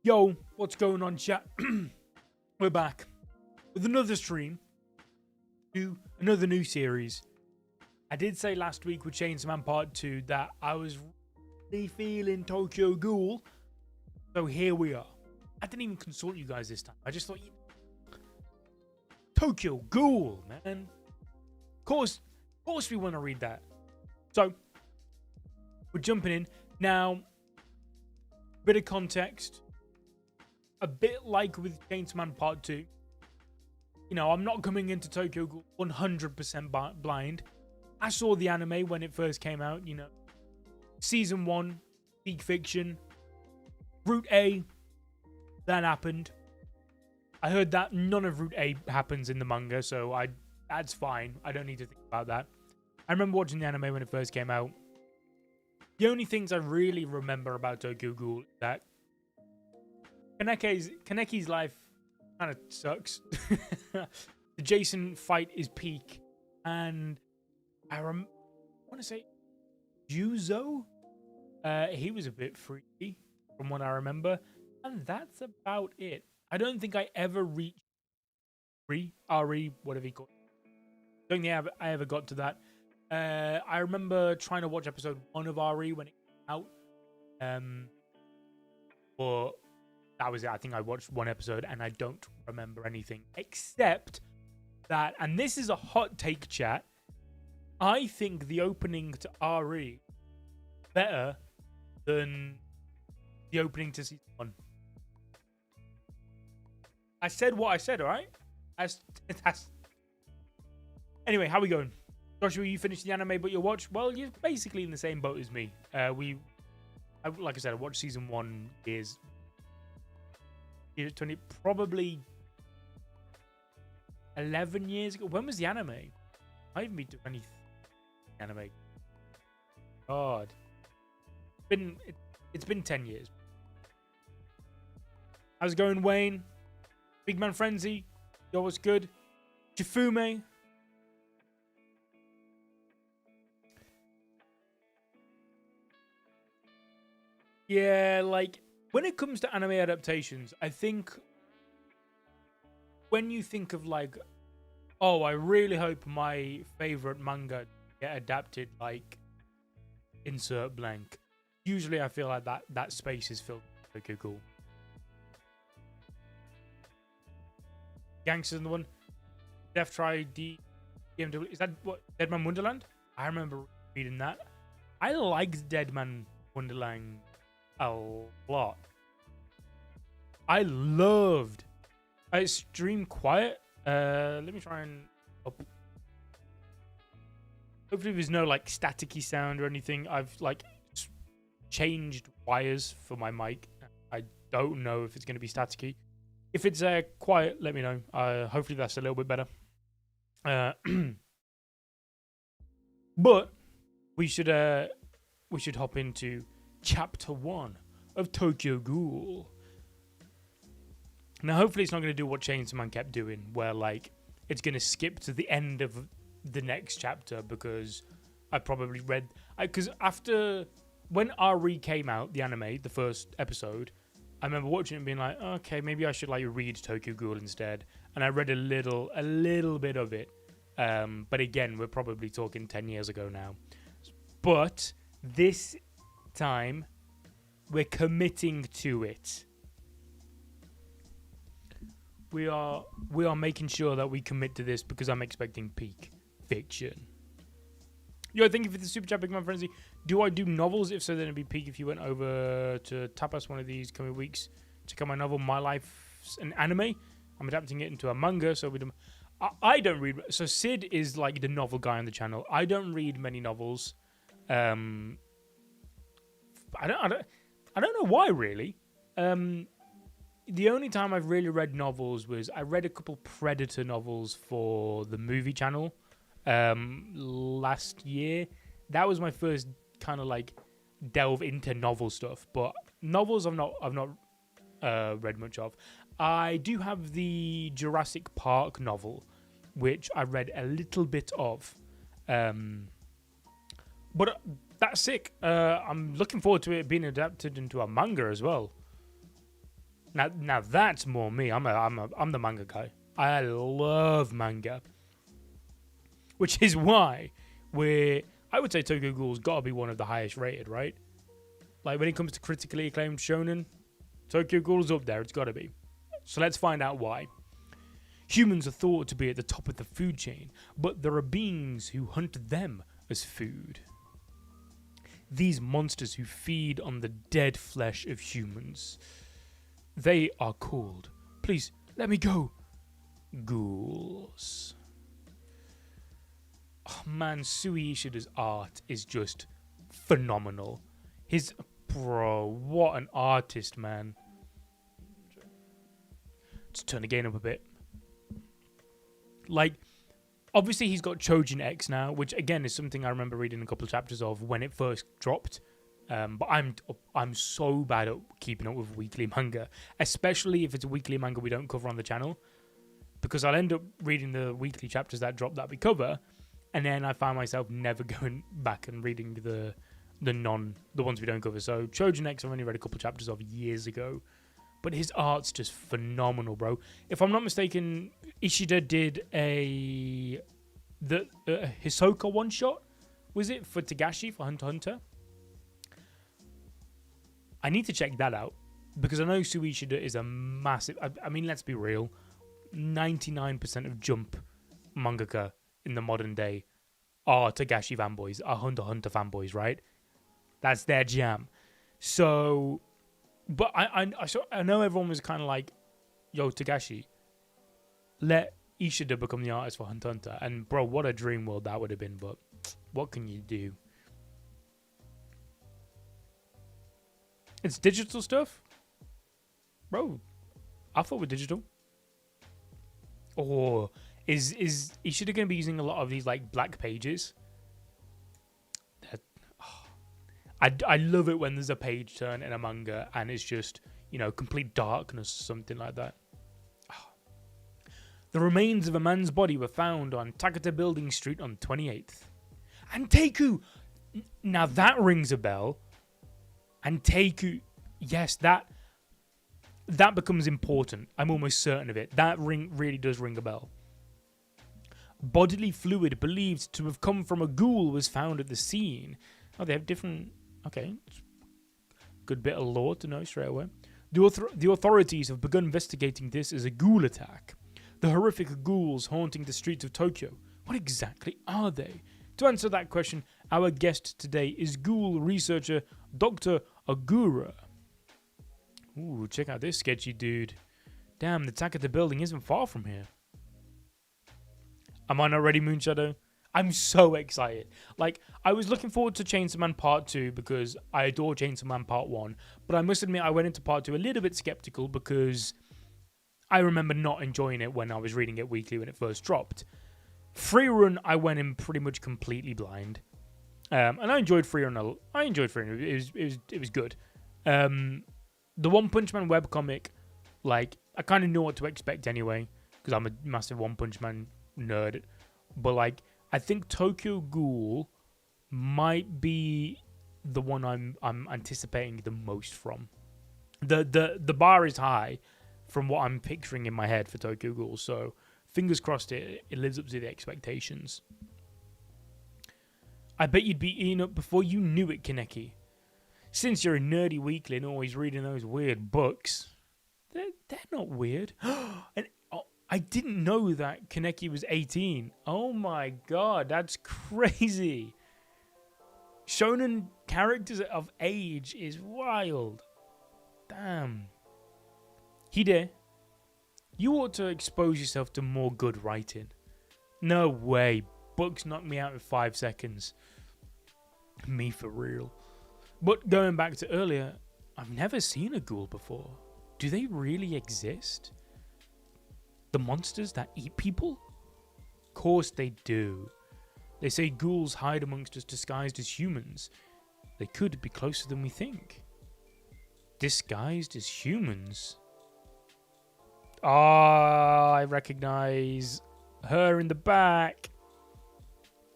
Yo, what's going on, chat? We're back with another stream to another new series. I did say last week with Chainsaw Man Part 2 that I was really feeling Tokyo Ghoul. So here we are. I didn't even consult you guys this time. I just thought, Tokyo Ghoul, man. Of course we want to read that. So, we're jumping in. Now, bit of context. A bit like with Chainsaw Man Part 2. You know, I'm not coming into Tokyo Ghoul 100% blind. I saw the anime when it first came out, you know. Season 1, Peak Fiction. Route A, that happened. I heard that none of Route A happens in the manga, so that's fine. I don't need to think about that. I remember watching the anime when it first came out. The only things I really remember about Tokyo Ghoul is that Kaneki's life kind of sucks. The Jason fight is peak. And I want to say Juzo? He was a bit freaky from what I remember. And that's about it. I don't think I ever reached RE, whatever he called it. Don't think I ever got to that. I remember trying to watch episode 1 of RE when it came out. But that was it. I think I watched one episode and I don't remember anything except that, and this is a hot take, chat. I think the opening to RE better than the opening to season 1. I said what I said, all right? Anyway, how we going? Joshua, you finished the anime, but you watched? Well, you're basically in the same boat as me. Like I said, I watched season 1 years 20, probably 11 years ago. When was the anime? I haven't been to any anime. God, it's been 10 years. How's it going, Wayne? Big Man Frenzy, yo, what's good? Jifume. Yeah, like, when it comes to anime adaptations, I think when you think of like, oh, I really hope my favorite manga get adapted, like insert blank. Usually I feel like that space is filled with Tokyo Ghoul. Gangsters in the one. Death Try DMW. Is that what? Deadman Wonderland? I remember reading that. I liked Deadman Wonderland a lot. I loved Extreme Quiet. Let me try and hopefully there's no like staticky sound or anything. I've like changed wires for my mic. I don't know if it's going to be staticky. If it's quiet, let me know. Hopefully that's a little bit better. But we should hop into chapter 1 of Tokyo Ghoul. Now, hopefully it's not going to do what Chainsaw Man kept doing, where like it's going to skip to the end of the next chapter, because I probably read... Because after... When RE came out, the anime, the first episode, I remember watching it and being like, okay, maybe I should like read Tokyo Ghoul instead. And I read a little bit of it. But again, we're probably talking 10 years ago now. But this time, we're committing to it. We are making sure that we commit to this, because I'm expecting peak fiction. Yo, thank you for the super chat, Big Man Frenzy. Do I do novels? If so, then it'd be peak if you went over to Tapas one of these coming weeks. Check out my novel, My Life's an Anime. I'm adapting it into a manga, so I don't read. So Sid is like the novel guy on the channel. I don't read many novels. I don't know why, really. The only time I've really read novels was I read a couple Predator novels for the movie channel last year. That was my first kind of like delve into novel stuff. But novels I've not read much of. I do have the Jurassic Park novel, which I read a little bit of. But that's sick. I'm looking forward to it being adapted into a manga as well. Now that's more me. I'm the manga guy. I love manga, which is why I would say Tokyo Ghoul's got to be one of the highest rated, right? Like when it comes to critically acclaimed shonen, Tokyo Ghoul's up there. It's got to be. So let's find out why. Humans are thought to be at the top of the food chain, but there are beings who hunt them as food. These monsters who feed on the dead flesh of humans. They are called, please let me go, ghouls. Oh man, Sui Ishida's art is just phenomenal. Bro, what an artist, man. Just turn the gain up a bit. Like, obviously he's got Chojin X now, which again is something I remember reading a couple of chapters of when it first dropped. But I'm so bad at keeping up with weekly manga, especially if it's a weekly manga we don't cover on the channel, because I'll end up reading the weekly chapters that drop that we cover, and then I find myself never going back and reading the ones we don't cover. So Chojin X I've only read a couple of chapters of years ago. But his art's just phenomenal, bro. If I'm not mistaken, Ishida did the Hisoka one-shot, was it, for Togashi, for Hunter x Hunter? I need to check that out, because I know Sui Ishida is a massive... I mean, let's be real. 99% of Jump mangaka in the modern day are Togashi fanboys, are Hunter x Hunter fanboys, right? That's their jam. So... But I know everyone was kind of like, yo, Togashi, let Ishida become the artist for Hunter x Hunter. And, bro, what a dream world that would have been. But what can you do? It's digital stuff? Bro, I thought we're digital. Or is Ishida going to be using a lot of these, like, black pages? I love it when there's a page turn in a manga and it's just, complete darkness or something like that. The remains of a man's body were found on Takata Building Street on 28th. Anteiku! Now that rings a bell. Anteiku, yes, that becomes important. I'm almost certain of it. That really does ring a bell. Bodily fluid believed to have come from a ghoul was found at the scene. Oh, they have different... Okay, good bit of lore to know straight away. The authorities have begun investigating this as a ghoul attack. The horrific ghouls haunting the streets of Tokyo. What exactly are they? To answer that question, our guest today is ghoul researcher Dr. Agura. Ooh, check out this sketchy dude. Damn, the Takata building isn't far from here. Am I not ready, Moonshadow? I'm so excited. Like, I was looking forward to Chainsaw Man Part 2 because I adore Chainsaw Man Part 1. But I must admit, I went into Part 2 a little bit skeptical because I remember not enjoying it when I was reading it weekly when it first dropped. Free Run, I went in pretty much completely blind. And I enjoyed Free Run. It was good. The One Punch Man webcomic, like, I kind of knew what to expect anyway because I'm a massive One Punch Man nerd. But, like, I think Tokyo Ghoul might be the one I'm anticipating the most from. The bar is high from what I'm picturing in my head for Tokyo Ghoul, so fingers crossed it lives up to the expectations. I bet you'd be eating up before you knew it, Kaneki. Since you're a nerdy weakling always reading those weird books. They're not weird. And I didn't know that Kaneki was 18. Oh my god, that's crazy. Shonen characters of age is wild. Damn. Hide, you ought to expose yourself to more good writing. No way. Books knock me out in 5 seconds. Me for real. But going back to earlier, I've never seen a ghoul before. Do they really exist? The monsters that eat people? Of course they do. They say ghouls hide amongst us disguised as humans. They could be closer than we think. Disguised as humans? Ah, I recognize her in the back.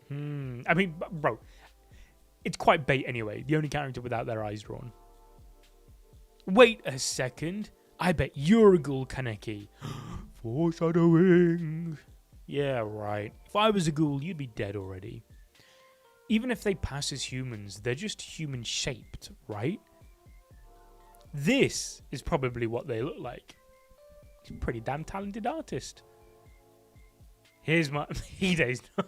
I mean, bro, it's quite bait anyway. The only character without their eyes drawn. Wait a second. I bet you're a ghoul, Kaneki. Foreshadowing. Yeah, right. If I was a ghoul, you'd be dead already. Even if they pass as humans, they're just human-shaped, right? This is probably what they look like. He's a pretty damn talented artist. Here's my... Hide's not...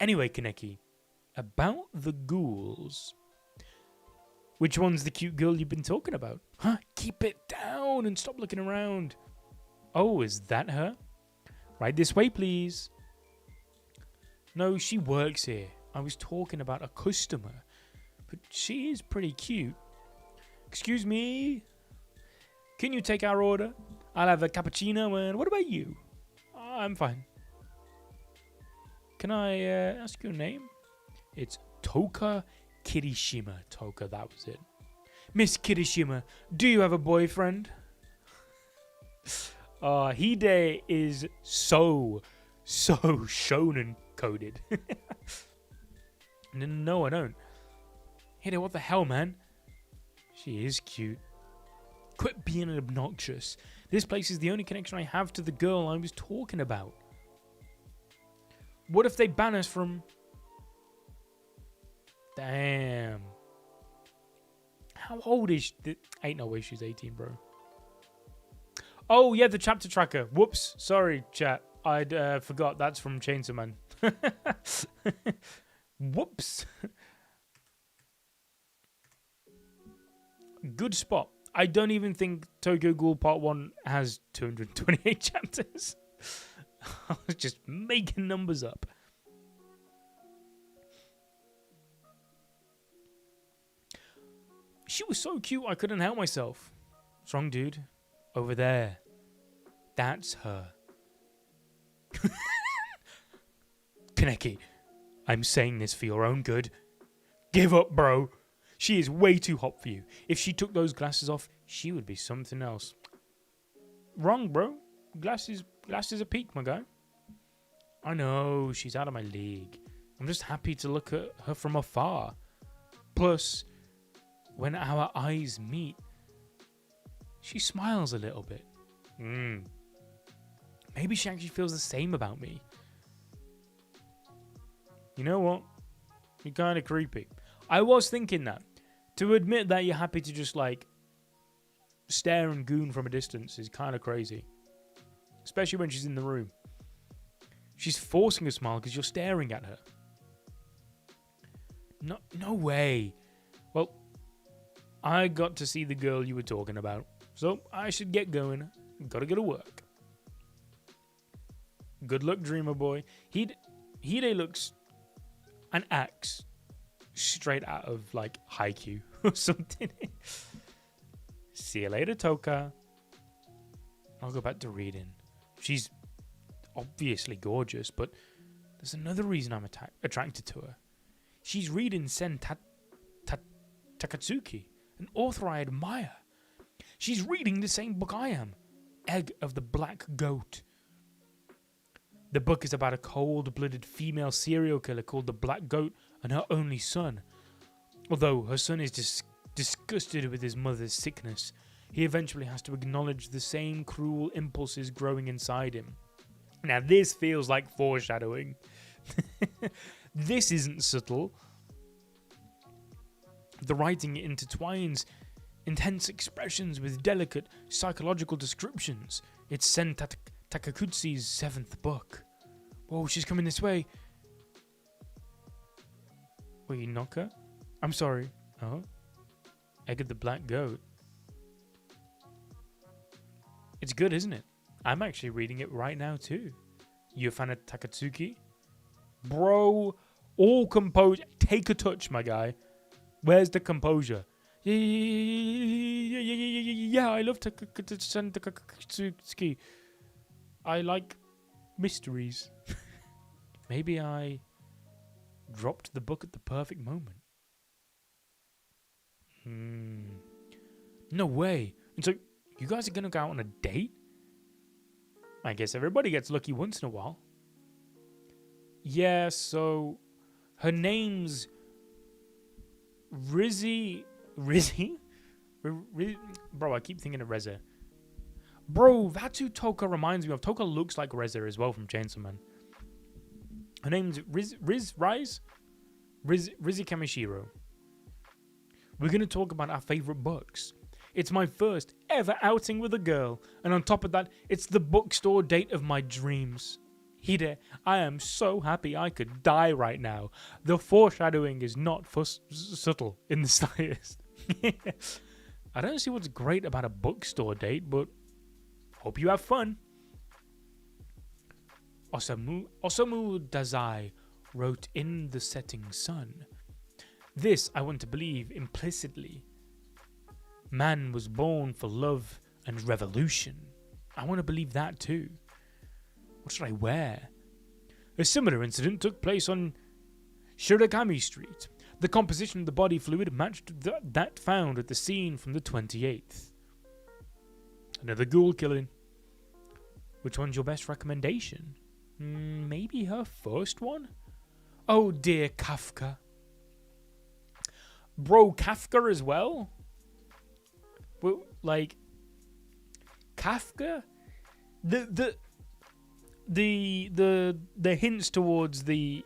Anyway, Kaneki, about the ghouls. Which one's the cute girl you've been talking about? Huh? Keep it down and stop looking around. Oh, is that her? Right this way, please. No, she works here. I was talking about a customer. But she is pretty cute. Excuse me? Can you take our order? I'll have a cappuccino, and what about you? I'm fine. Can I ask your name? It's Toka Kirishima. Toka, that was it. Miss Kirishima, do you have a boyfriend? Hide is so shonen coded. No, I don't. Hide, what the hell, man? She is cute. Quit being obnoxious. This place is the only connection I have to the girl I was talking about. What if they ban us from... Damn. How old is she? Ain't no way she's 18, bro. Oh, yeah, the chapter tracker. Whoops. Sorry, chat. I'd forgot. That's from Chainsaw Man. Whoops. Good spot. I don't even think Tokyo Ghoul Part 1 has 228 chapters. I was just making numbers up. She was so cute I couldn't help myself. What's wrong, dude? Over there. That's her. Kaneki, I'm saying this for your own good. Give up, bro. She is way too hot for you. If she took those glasses off, she would be something else. Wrong, bro. Glasses are peak, my guy. I know, she's out of my league. I'm just happy to look at her from afar. Plus, when our eyes meet, she smiles a little bit. Maybe she actually feels the same about me. You know what? You're kind of creepy. I was thinking that. To admit that you're happy to just, like, stare and goon from a distance is kind of crazy. Especially when she's in the room. She's forcing a smile because you're staring at her. No way. Well, I got to see the girl you were talking about. So I should get going. Gotta go to work. Good luck, dreamer boy. Hide looks and acts straight out of, like, Haikyuu or something. See you later, Toka. I'll go back to reading. She's obviously gorgeous, but there's another reason I'm attracted to her. She's reading Sen Takatsuki, an author I admire. She's reading the same book I am, Egg of the Black Goat. The book is about a cold-blooded female serial killer called the Black Goat and her only son. Although her son is disgusted with his mother's sickness, he eventually has to acknowledge the same cruel impulses growing inside him. Now this feels like foreshadowing. This isn't subtle. The writing intertwines intense expressions with delicate psychological descriptions. It's Sen Takakutsu's 7th book. Whoa, she's coming this way. Will you knock her? I'm sorry. Oh? Egg of the Black Goat. It's good, isn't it? I'm actually reading it right now too. You a fan of Takatsuki? Bro, all composed. Take a touch, my guy. Where's the composure? Yeah, I love Takatsuki. I like mysteries. Maybe I dropped the book at the perfect moment. No way. And so, you guys are going to go out on a date? I guess everybody gets lucky once in a while. Yeah, so her name's Rize? Bro, I keep thinking of Rize. Bro, that's who Toka reminds me of. Toka looks like Rize as well from Chainsaw Man. Her name's Rize Kamishiro. We're going to talk about our favorite books. It's my first ever outing with a girl, and on top of that, it's the bookstore date of my dreams. Hide, I am so happy I could die right now. The foreshadowing is not subtle in the slightest. I don't see what's great about a bookstore date, but hope you have fun. Osamu Dazai wrote in the setting sun. This I want to believe implicitly. Man was born for love and revolution. I want to believe that too. What should I wear? A similar incident took place on Shirakami Street. The composition of the body fluid matched that found at the scene from the 28th. Another ghoul killing. Which one's your best recommendation? Maybe her first one? Oh dear, Kafka. Bro, Kafka as well? Well, like, Kafka? The hints towards the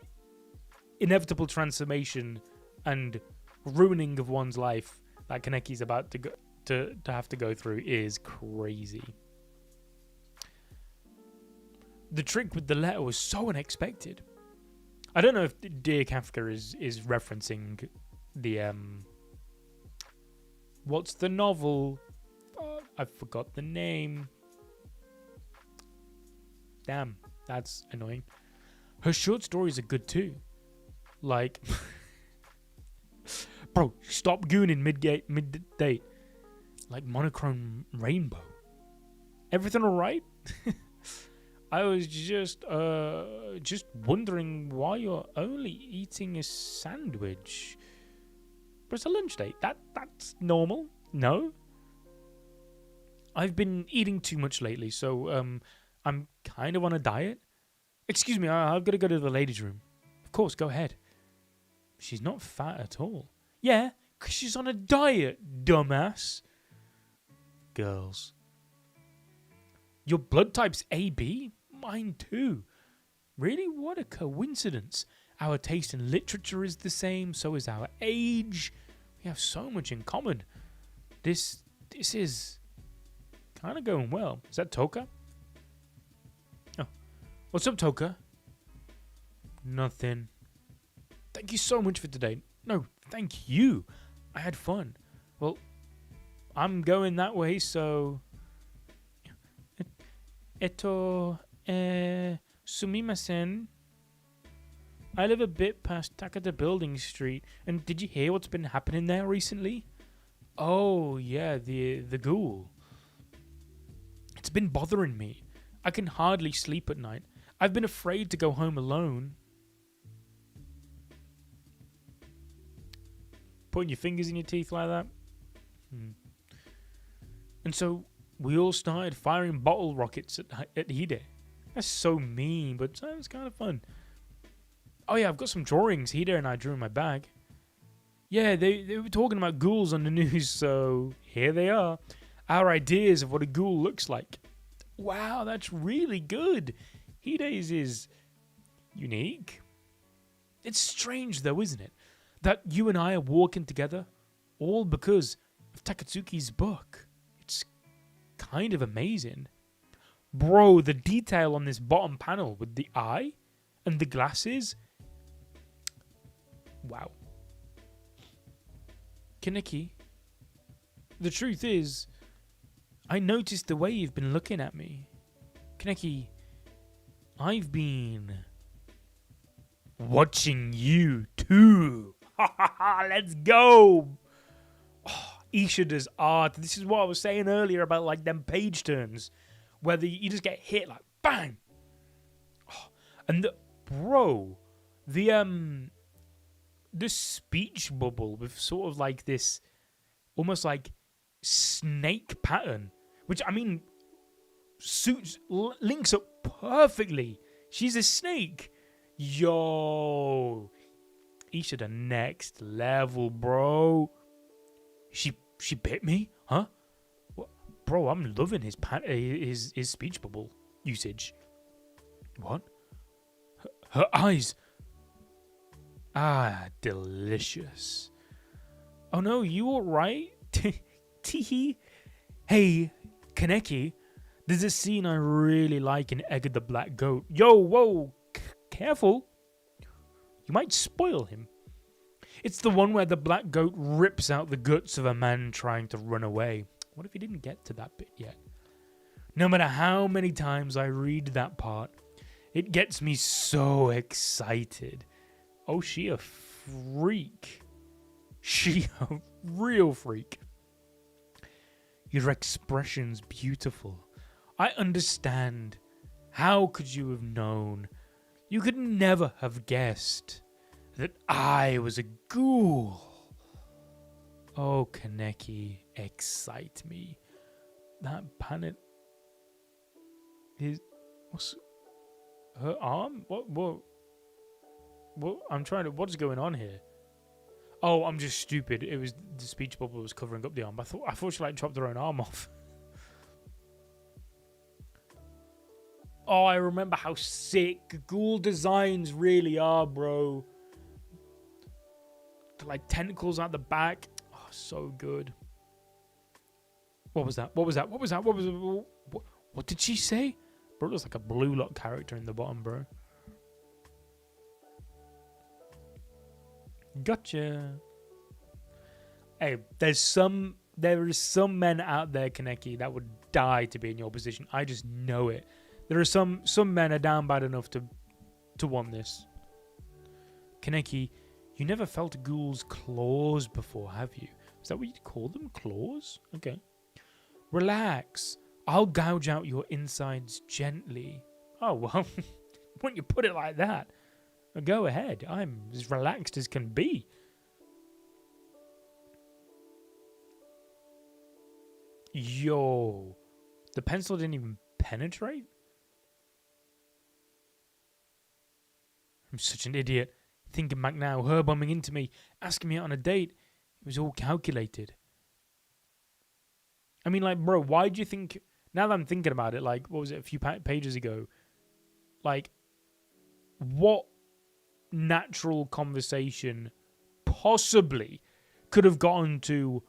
inevitable transformation and ruining of one's life that Kaneki's about to have to go through is crazy. The trick with the letter was so unexpected. I don't know if Dear Kafka is referencing the what's the novel? I forgot the name. Damn, that's annoying. Her short stories are good too. Like, bro, stop gooning mid-date. Like monochrome rainbow. Everything all right? I was just wondering why you're only eating a sandwich. But it's a lunch date. That's normal. No? I've been eating too much lately, so I'm kind of on a diet. Excuse me, I've got to go to the ladies' room. Of course, go ahead. She's not fat at all. Yeah, because she's on a diet, dumbass. Girls. Your blood type's AB? Mine too. Really? What a coincidence. Our taste in literature is the same, so is our age. We have so much in common. This is kind of going well. Is that Toka? Oh. What's up, Toka? Nothing. Thank you so much for today. No, thank you. I had fun. Well, I'm going that way, so... sumimasen. I live a bit past Takata Building Street, and did you hear what's been happening there recently? Oh, yeah, the ghoul. It's been bothering me. I can hardly sleep at night. I've been afraid to go home alone. Putting your fingers in your teeth like that? And so we all started firing bottle rockets at Hide. That's so mean, but sounds kind of fun. Oh yeah, I've got some drawings Hide and I drew in my bag. Yeah, they were talking about ghouls on the news, so here they are. Our ideas of what a ghoul looks like. Wow, that's really good. Hide's is unique. It's strange though, isn't it? That you and I are walking together, all because of Takatsuki's book. It's kind of amazing. Bro, the detail on this bottom panel with the eye and the glasses. Wow. Kaneki, the truth is, I noticed the way you've been looking at me. Kaneki, I've been watching you too. Ha ha ha, let's go. Oh, Ishada's art. This is what I was saying earlier about like them page turns. Where you just get hit like bang. Oh, and the speech bubble with sort of like this almost like snake pattern, which I mean links up perfectly. She's a snake. Yo, Ishida next level, bro. She She bit me? Huh? What? Bro, I'm loving his speech bubble usage. What? Her eyes. Ah, delicious. Oh no, you alright? Teehee. Hey, Kaneki, there's a scene I really like in Egg the Black Goat. Yo, whoa, careful. You might spoil him. It's the one where the black goat rips out the guts of a man trying to run away. What if he didn't get to that bit yet? No matter how many times I read that part, it gets me so excited. Oh, she a freak. She a real freak. Your expression's beautiful. I understand. How could you have known? You could never have guessed that I was a ghoul. Oh, Kaneki, excite me. That planet is... What's... Her arm? What? I'm trying to... What's going on here? Oh, I'm just stupid. It was... The speech bubble was covering up the arm. I thought she, like, chopped her own arm off. Oh, I remember how sick ghoul designs really are, bro. Like tentacles out the back. Oh, so good. What was that? What did she say? Bro, it looks like a Blue Lock character in the bottom, bro. Gotcha. Hey, there is some men out there, Kaneki, that would die to be in your position. I just know it. There are some men are down bad enough to want this. Kaneki, you never felt a ghoul's claws before, have you? Is that what you'd call them? Claws? Okay. Relax. I'll gouge out your insides gently. Oh, well, when you put it like that, go ahead. I'm as relaxed as can be. Yo. The pencil didn't even penetrate? I'm such an idiot. Thinking back now, her bumming into me, asking me out on a date. It was all calculated. I mean, like, bro, why do you think... Now that I'm thinking about it, like, what was it, a few pages ago? Like, what natural conversation possibly could have gotten to,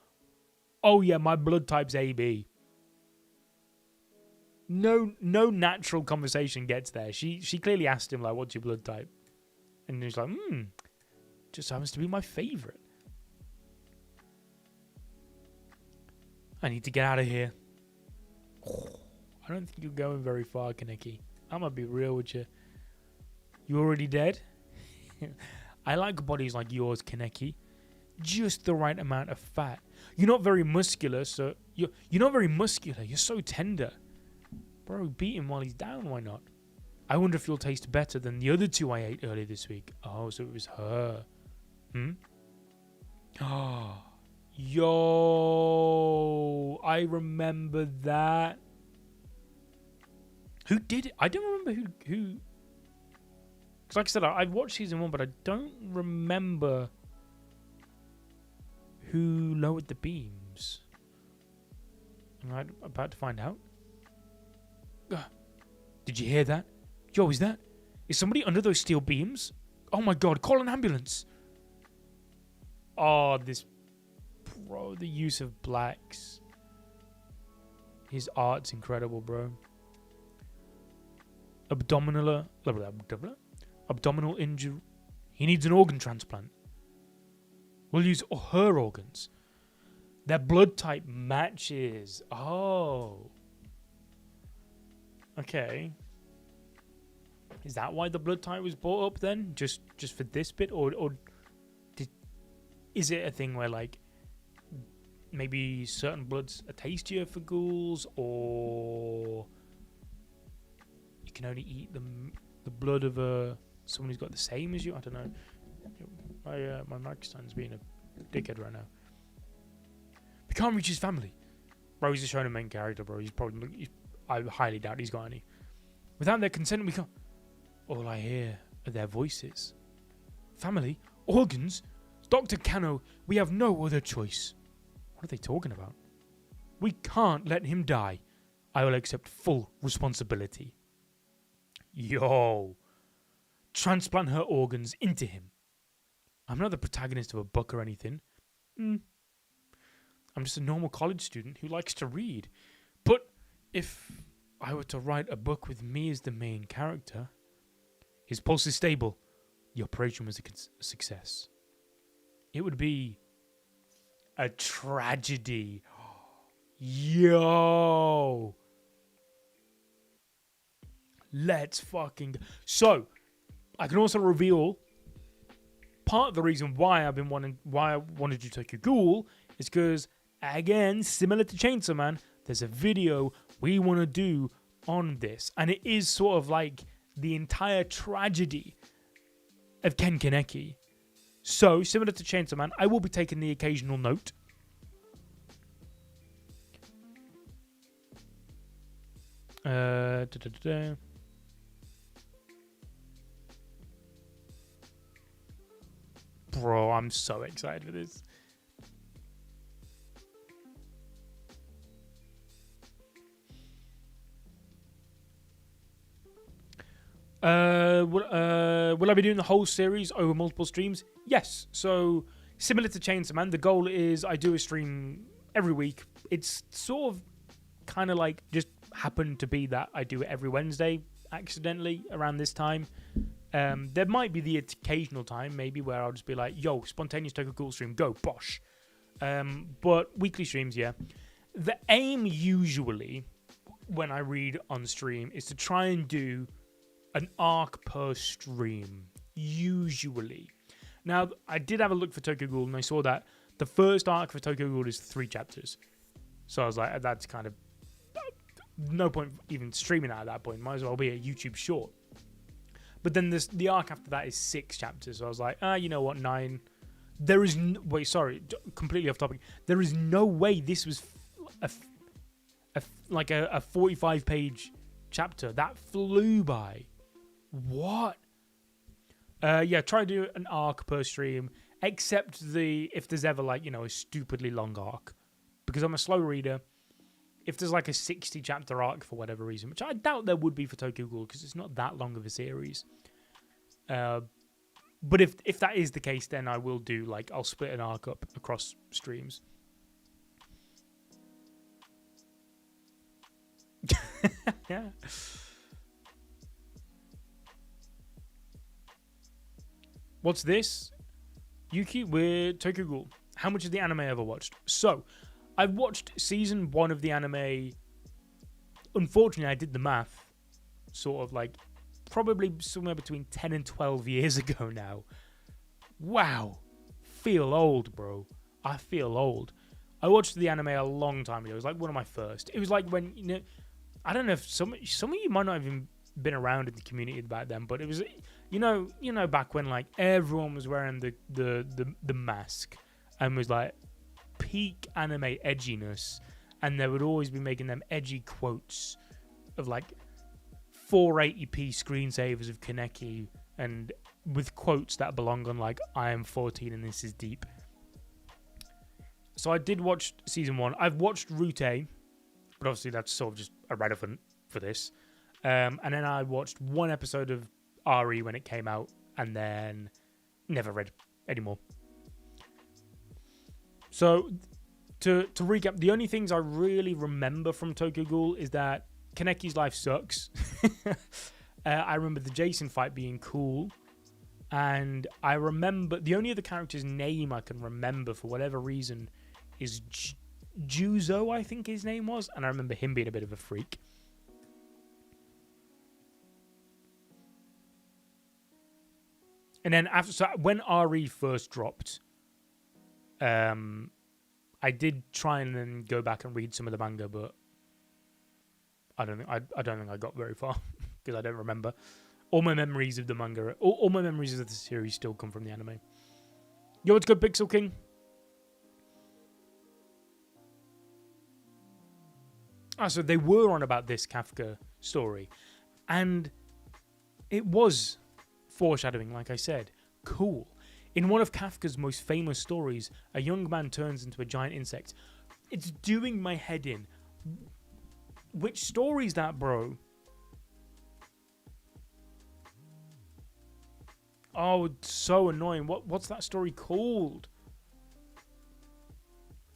oh yeah, my blood type's AB? No natural conversation gets there. She clearly asked him, like, what's your blood type? And he's like, just happens to be my favorite. I need to get out of here. I don't think you're going very far, Kaneki. I'm gonna be real with you. You already dead? I like bodies like yours, Kaneki. Just the right amount of fat. You're not very muscular, so... You're not very muscular. You're so tender. Bro, beat him while he's down. Why not? I wonder if you'll taste better than the other two I ate earlier this week. Oh, so it was her. Oh, yo, I remember that. Who did it? I don't remember who. Because like I said, I've watched season 1, but I don't remember who lowered the beams. I'm about to find out. Did you hear that? Yo, is somebody under those steel beams? Oh my god, call an ambulance. Oh, bro, the use of blacks. His art's incredible, bro. Abdominal injury. He needs an organ transplant. We'll use her organs. Their blood type matches. Oh. Okay. Is that why the blood type was brought up then? Just for this bit? Or is it a thing where, like, maybe certain bloods are tastier for ghouls, or you can only eat the blood of someone who's got the same as you? I don't know. My mic stand's being a dickhead right now. We can't reach his family. Bro, he's just showing a main character, bro. I highly doubt he's got any. Without their consent, we can't... All I hear are their voices. Family? Organs? Dr. Kano, we have no other choice. What are they talking about? We can't let him die. I will accept full responsibility. Yo. Transplant her organs into him. I'm not the protagonist of a book or anything. I'm just a normal college student who likes to read. But if I were to write a book with me as the main character, his pulse is stable. The operation was a success. It would be a tragedy. Yo. Let's fucking go. So, I can also reveal part of the reason why I wanted to do Tokyo Ghoul is because, again, similar to Chainsaw Man, there's a video we want to do on this. And it is sort of like the entire tragedy of Ken Kaneki. So, similar to Chainsaw Man, I will be taking the occasional note. Bro, I'm so excited for this. Will I be doing the whole series over multiple streams? Yes. So, similar to Chainsaw Man, the goal is I do a stream every week. It's sort of kind of like just happened to be that I do it every Wednesday accidentally around this time. There might be the occasional time maybe where I'll just be like, yo, spontaneous Tokyo Ghoul stream, go, bosh. But weekly streams, yeah. The aim usually when I read on stream is to try and do an arc per stream, usually. Now, I did have a look for Tokyo Ghoul and I saw that the first arc for Tokyo Ghoul is 3 chapters. So I was like, that's kind of no point even streaming that at that point. Might as well be a YouTube short. But then the arc after that is 6 chapters. So I was like, you know what, 9. There is wait, sorry, completely off topic. There is no way this was a 45-page chapter. That flew by. What? Yeah, try to do an arc per stream, except if there's ever like, a stupidly long arc. Because I'm a slow reader. If there's like a 60 chapter arc for whatever reason, which I doubt there would be for Tokyo Ghoul because it's not that long of a series. But if that is the case, then I will do I'll split an arc up across streams. Yeah. What's this? Yuki with Tokyo Ghoul. How much of the anime ever watched? So, I've watched season 1 of the anime. Unfortunately, I did the math. Sort of probably somewhere between 10 and 12 years ago now. Wow. Feel old, bro. I feel old. I watched the anime a long time ago. It was one of my first. It was when, I don't know if some of you might not have even been around in the community back then, but it was, back when everyone was wearing the mask and was peak anime edginess, and they would always be making them edgy quotes of 480p screensavers of Kaneki, and with quotes that belong on I am 14 and this is deep. So I did watch season 1. I've watched Route, but obviously that's sort of just irrelevant for this. And then I watched 1 episode of RE when it came out, and then never read anymore. So, to recap, the only things I really remember from Tokyo Ghoul is that Kaneki's life sucks. I remember the Jason fight being cool. And I remember the only other character's name I can remember for whatever reason is Juzo, I think his name was. And I remember him being a bit of a freak. And then when RE first dropped, I did try and then go back and read some of the manga, but I don't think I got very far because I don't remember. All my memories of the manga, all my memories of the series still come from the anime. Yo, what's good, Pixel King? So they were on about this Kafka story, and it was foreshadowing, like I said. Cool. In one of Kafka's most famous stories, a young man turns into a giant insect. It's doing my head in. Which story is that, bro? Oh, it's so annoying. What's that story called?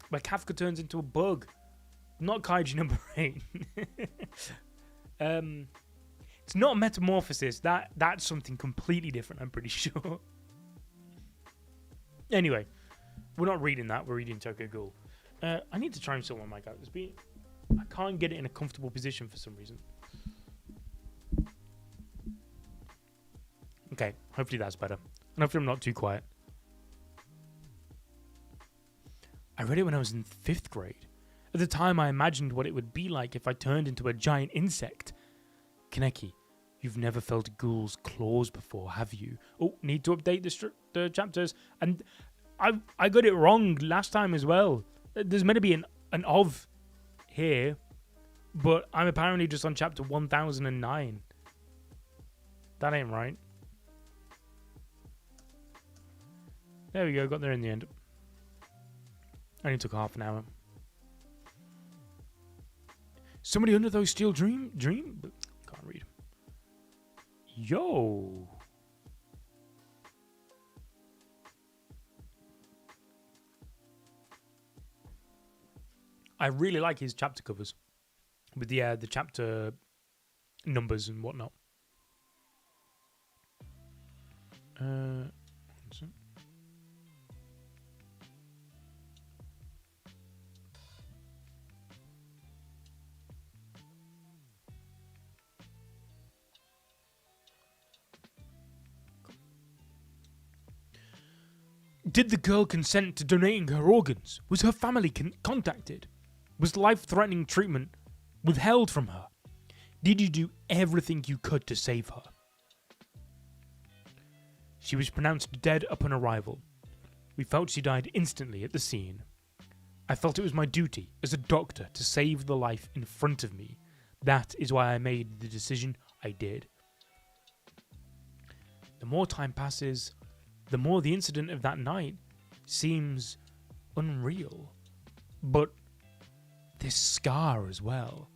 Where Kafka turns into a bug. Not Kaiju number 8. It's not a metamorphosis. That's something completely different, I'm pretty sure. Anyway, we're not reading that. We're reading Tokyo Ghoul. I need to try and sort one mic out. I can't get it in a comfortable position for some reason. Okay, hopefully that's better. And hopefully I'm not too quiet. I read it when I was in 5th grade. At the time, I imagined what it would be like if I turned into a giant insect. Kaneki, you've never felt ghoul's claws before, have you? Oh, need to update the chapters. And I got it wrong last time as well. There's meant to be an of here, but I'm apparently just on chapter 1009. That ain't right. There we go, got there in the end. Only took half an hour. Somebody under those steel dream? Can't read. Yo. I really like his chapter covers with the chapter numbers and whatnot. Did the girl consent to donating her organs? Was her family contacted? Was life-threatening treatment withheld from her? Did you do everything you could to save her? She was pronounced dead upon arrival. We felt she died instantly at the scene. I felt it was my duty as a doctor to save the life in front of me. That is why I made the decision I did. The more time passes, the more the incident of that night seems unreal. But this scar as well.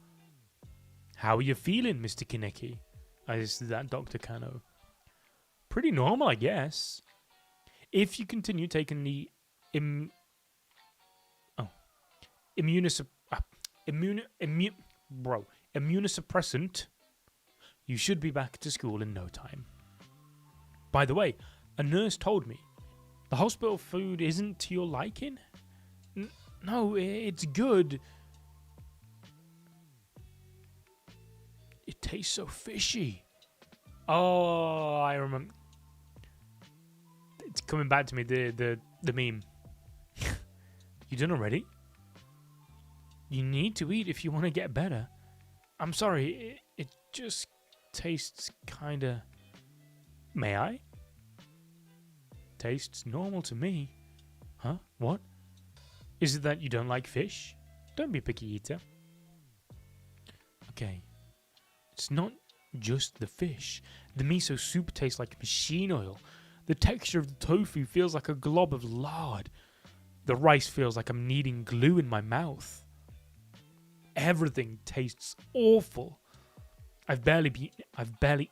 How are you feeling, Mr. Kaneki? This is that Dr. Kano. Pretty normal, I guess. If you continue taking the immunosuppressant, you should be back to school in no time. By the way, a nurse told me the hospital food isn't to your liking. No, it's good. It tastes so fishy. Oh, I remember. It's coming back to me, the meme. You done already? You need to eat if you want to get better. I'm sorry, it just tastes kinda... May I? Tastes normal to me. Huh? What? Is it that you don't like fish? Don't be a picky eater. Okay. It's not just the fish. The miso soup tastes like machine oil. The texture of the tofu feels like a glob of lard. The rice feels like I'm kneading glue in my mouth. Everything tastes awful. I've barely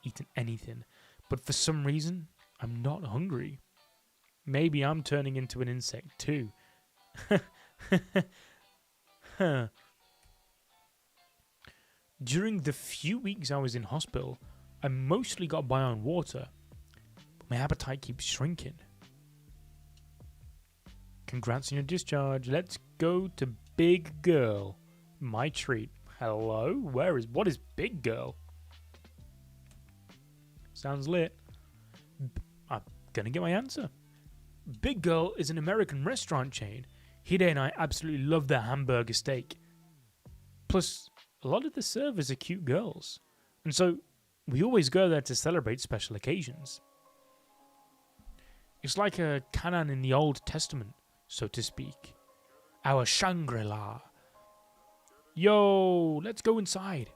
eaten anything, but for some reason, I'm not hungry. Maybe I'm turning into an insect too. Huh. During the few weeks I was in hospital, I mostly got by on water, but my appetite keeps shrinking. Congrats on your discharge. Let's go to Big Girl. My treat. Hello? What is Big Girl? Sounds lit. I'm gonna get my answer. Big Girl is an American restaurant chain. Hide and I absolutely love their hamburger steak. Plus, a lot of the servers are cute girls. And so, we always go there to celebrate special occasions. It's like a Canaan in the Old Testament, so to speak. Our Shangri-La. Yo, let's go inside.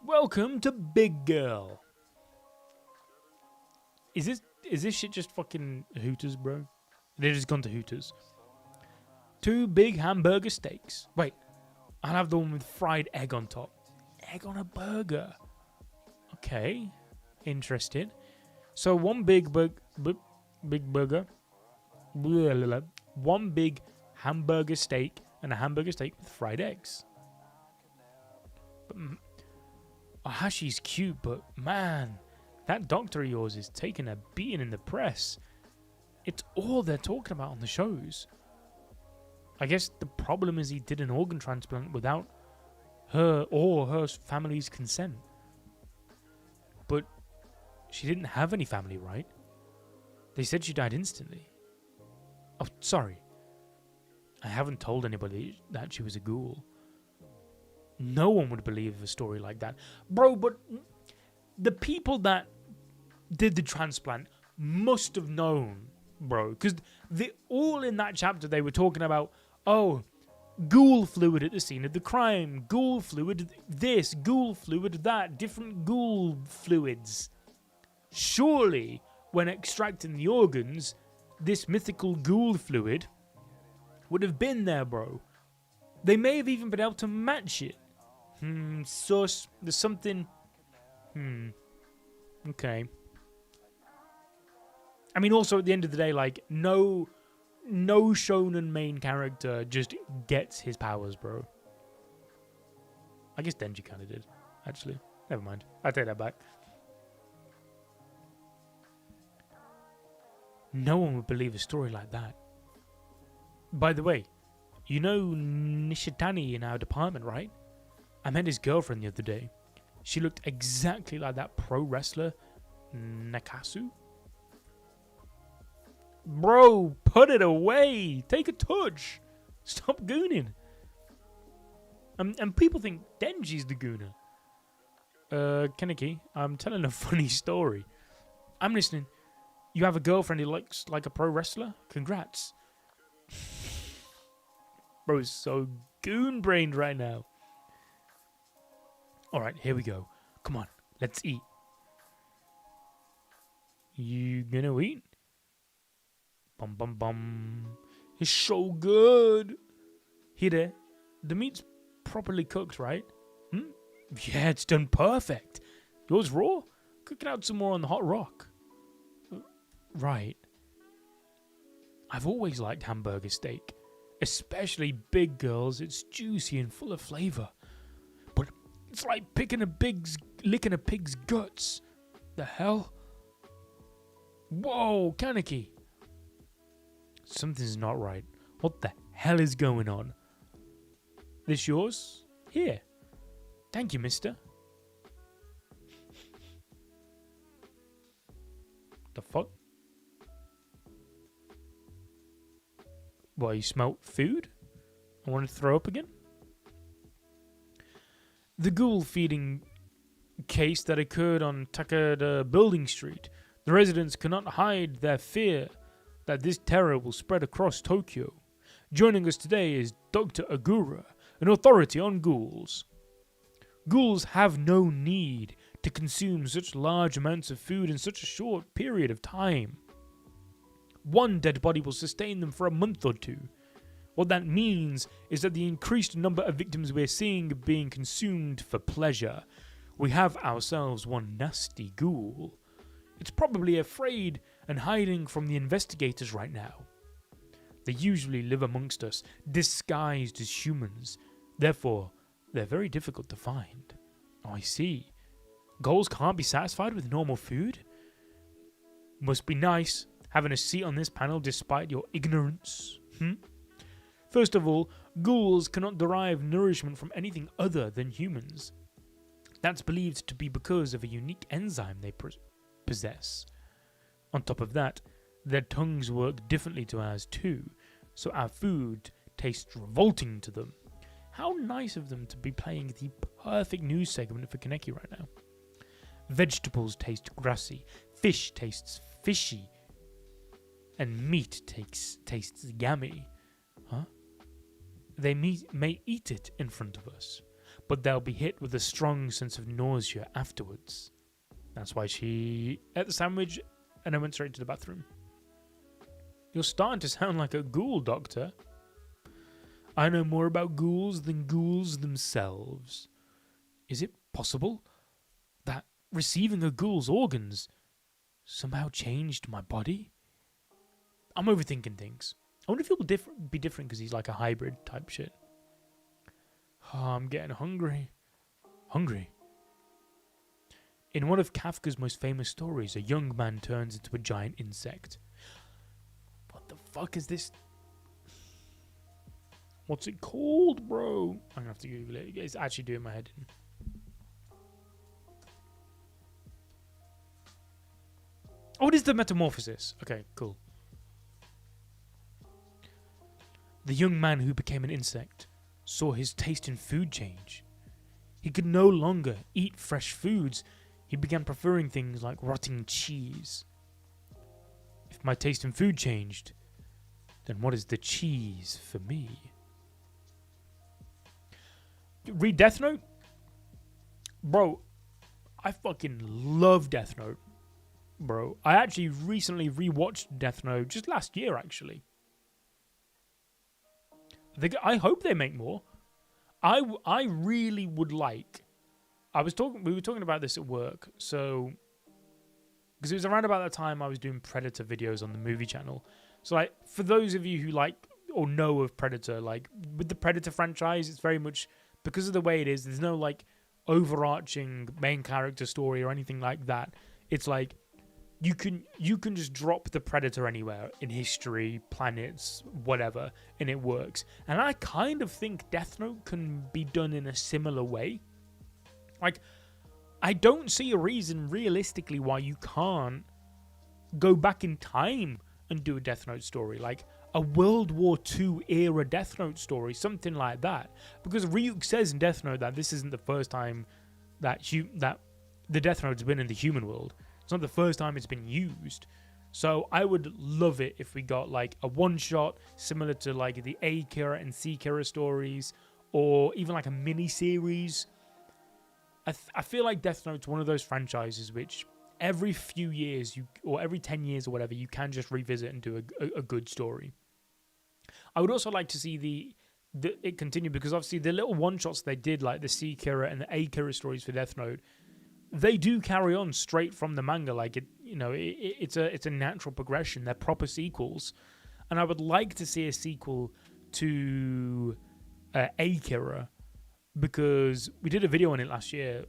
Welcome to Big Girl. Is is this shit just fucking Hooters, bro? They just gone to Hooters. 2 big hamburger steaks. Wait, I'll have the one with fried egg on top. Egg on a burger. Okay, interesting. So 1 big burger. 1 big hamburger steak and a hamburger steak with fried eggs. Hashi's cute, but man, that doctor of yours is taking a beating in the press. It's all they're talking about on the shows. I guess the problem is he did an organ transplant without her or her family's consent. But she didn't have any family, right? They said she died instantly. Oh, sorry. I haven't told anybody that she was a ghoul. No one would believe a story like that. Bro, but the people that did the transplant must have known, bro. Because all in that chapter, they were talking about, oh, ghoul fluid at the scene of the crime. Ghoul fluid this, ghoul fluid that. Different ghoul fluids. Surely, when extracting the organs, this mythical ghoul fluid would have been there, bro. They may have even been able to match it. Sus. There's something... Okay. I mean, also, at the end of the day, like, no shonen main character just gets his powers, bro. I guess Denji kind of did, actually. Never mind. I take that back. No one would believe a story like that. By the way, you know Nishitani in our department, right? I met his girlfriend the other day. She looked exactly like that pro wrestler, Nakasu. Bro, put it away. Take a touch. Stop gooning. And people think Denji's the gooner. Kaneki, I'm telling a funny story. I'm listening. You have a girlfriend who looks like a pro wrestler? Congrats. Bro's so goon-brained right now. Alright, here we go. Come on, let's eat. You gonna eat? Bum bum bum. It's so good. Here, the meat's properly cooked, right? Yeah, it's done perfect. Yours raw? Cook it out some more on the hot rock. Right. I've always liked hamburger steak. Especially big girls. It's juicy and full of flavor. But it's like licking a pig's guts. The hell? Whoa, Kaneki. Something's not right. What the hell is going on? This yours? Here. Thank you, mister. The fuck? What, you smelt food? I wanted to throw up again? The ghoul feeding case that occurred on Takada Building Street. The residents cannot hide their fear that this terror will spread across Tokyo. Joining us today is Dr. Agura, an authority on ghouls. Ghouls have no need to consume such large amounts of food in such a short period of time. One dead body will sustain them for a month or 2. What that means is that the increased number of victims we're seeing being consumed for pleasure. We have ourselves one nasty ghoul. It's probably afraid and hiding from the investigators right now. They usually live amongst us, disguised as humans. Therefore, they're very difficult to find. Oh, I see. Ghouls can't be satisfied with normal food? Must be nice, having a seat on this panel despite your ignorance. First of all, ghouls cannot derive nourishment from anything other than humans. That's believed to be because of a unique enzyme they possess. On top of that, their tongues work differently to ours too, so our food tastes revolting to them. How nice of them to be playing the perfect news segment for Kaneki right now. Vegetables taste grassy, fish tastes fishy, and meat tastes gammy. Huh? They may eat it in front of us, but they'll be hit with a strong sense of nausea afterwards. That's why she ate the sandwich and I went straight to the bathroom. You're starting to sound like a ghoul, Doctor. I know more about ghouls than ghouls themselves. Is it possible that receiving a ghoul's organs somehow changed my body? I'm overthinking things. I wonder if he'll be different because he's like a hybrid type shit. Oh, I'm getting hungry. Hungry. In one of Kafka's most famous stories, a young man turns into a giant insect. What the fuck is this? What's it called, bro? I'm gonna have to Google it. It's actually doing my head in. Oh, it is the Metamorphosis. Okay, cool. The young man who became an insect saw his taste in food change. He could no longer eat fresh foods. He began preferring things like rotting cheese. If my taste in food changed, then what is the cheese for me? Read Death Note? Bro, I fucking love Death Note. Bro, I actually recently rewatched Death Note just last year, actually. I hope they make more. I really would like. We were talking about this at work, so because it was around about that time I was doing Predator videos on the movie channel. So like, for those of you who like or know of Predator, like with the Predator franchise, it's very much because of the way it is. There's no like overarching main character story or anything like that. It's like you can just drop the Predator anywhere in history, planets, whatever, and it works. And I kind of think Death Note can be done in a similar way. Like, I don't see a reason realistically why you can't go back in time and do a Death Note story, like a World War II era Death Note story, something like that. Because Ryuk says in Death Note that this isn't the first time that the Death Note's been in the human world. It's not the first time it's been used. So I would love it if we got like a one-shot similar to like the A Kira and C Kira stories, or even like a mini-series. I feel like Death Note's one of those franchises which every few years, or every 10 years or whatever, you can just revisit and do a good story. I would also like to see it continue, because obviously the little one-shots they did, like the C Kira and the A Kira stories for Death Note, they do carry on straight from the manga. Like it's a natural progression. They're proper sequels, and I would like to see a sequel to Akira, because we did a video on it last year.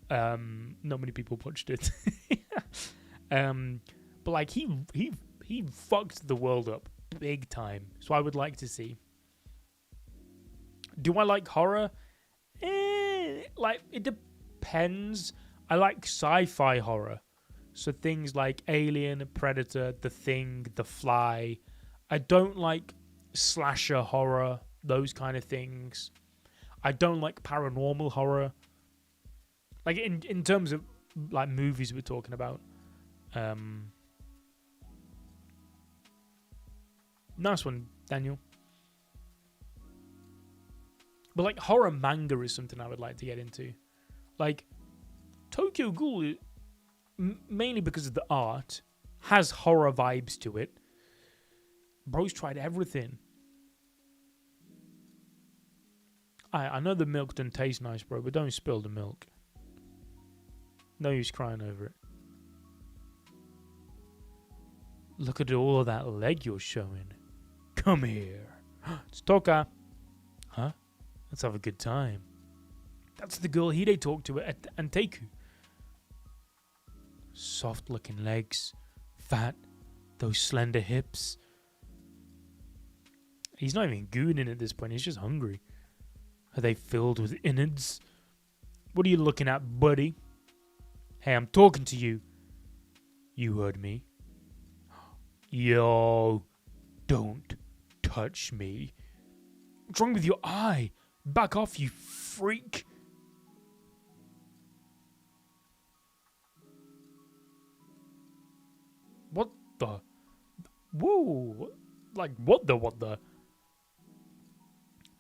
Not many people watched it, but like he fucked the world up big time. So I would like to see. Do I like horror? Like it depends. I like sci-fi horror. So things like Alien, Predator, The Thing, The Fly. I don't like slasher horror, those kind of things. I don't like paranormal horror. Like in terms of like movies we're talking about. Nice one, Daniel. But like horror manga is something I would like to get into. Like Tokyo Ghoul, mainly because of the art, has horror vibes to it. Bro's tried everything. I know the milk doesn't taste nice, bro, but don't spill the milk. No use crying over it. Look at all of that leg you're showing. Come here. It's Toka. Huh? Let's have a good time. That's the girl Hide talked to at Anteiku. Soft looking legs, fat, those slender hips. He's not even gooning at this point, he's just hungry. Are they filled with innards? What are you looking at, buddy? Hey, I'm talking to you. You heard me. Yo, don't touch me. What's wrong with your eye? Back off, you freak. What the? Whoa. Like, what the?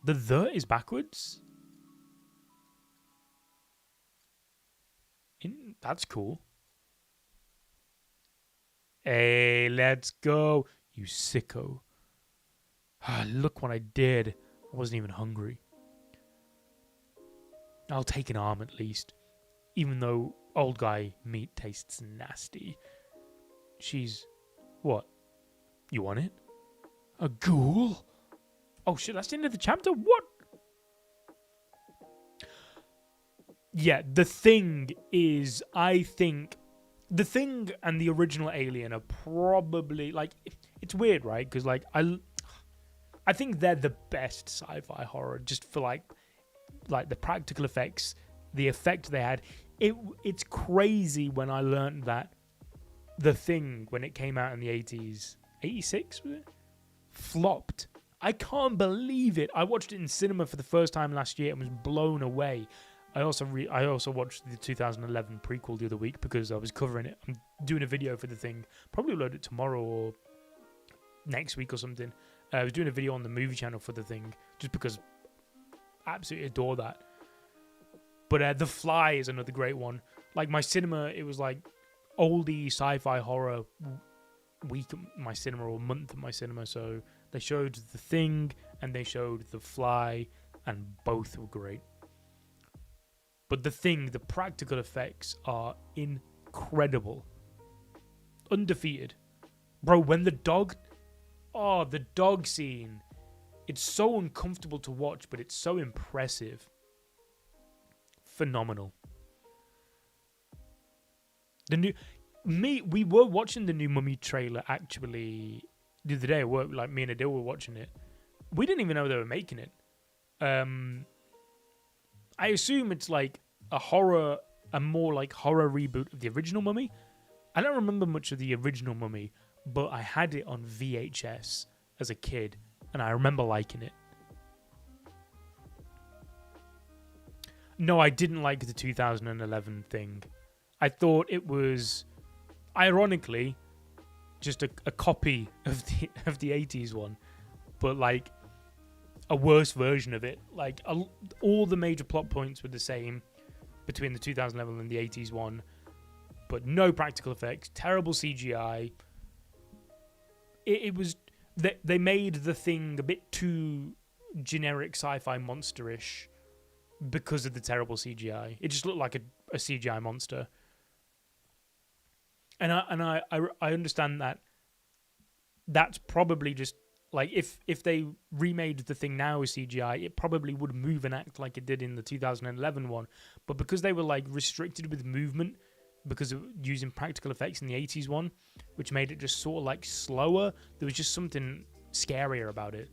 The is backwards? That's cool. Hey, let's go, you sicko. Look what I did. I wasn't even hungry. I'll take an arm at least. Even though old guy meat tastes nasty. She's... What? You want it? A ghoul? Oh shit, that's the end of the chapter? What? Yeah, the thing is, I think... The Thing and the original Alien are probably... Like, it's weird, right? Because, like, I think they're the best sci-fi horror just for, like the practical effects, the effect they had. It's crazy when I learned that The Thing, when it came out in the 80s, 86 was it? Flopped. I can't believe it. I watched it in cinema for the first time last year and was blown away. I also watched the 2011 prequel the other week because I was covering it. I'm doing a video for The Thing. Probably load it tomorrow or next week or something. I was doing a video on the movie channel for The Thing just because I absolutely adore that. But The Fly is another great one. Like, my cinema, it was like oldie sci-fi horror week at my cinema or month at my cinema. So they showed The Thing and they showed The Fly, and both were great. But The Thing, the practical effects are incredible. Undefeated. Bro, when the dog scene, it's so uncomfortable to watch, but it's so impressive. Phenomenal. We were watching the new Mummy trailer actually the other day at work. Like, me and Adil were watching it. We didn't even know they were making it. I assume it's like a more like horror reboot of the original Mummy. I don't remember much of the original Mummy, but I had it on VHS as a kid, and I remember liking it. No, I didn't like the 2011 thing. I thought it was, ironically, just a copy of the 80s one, but like a worse version of it. Like, all the major plot points were the same between the 2011 and the 80s one, but no practical effects, terrible CGI. It was... They made The Thing a bit too generic sci-fi monsterish because of the terrible CGI. It just looked like a CGI monster. And I understand that that's probably just... Like, if they remade The Thing now as CGI, it probably would move and act like it did in the 2011 one. But because they were, like, restricted with movement because of using practical effects in the 80s one, which made it just sort of, like, slower, there was just something scarier about it.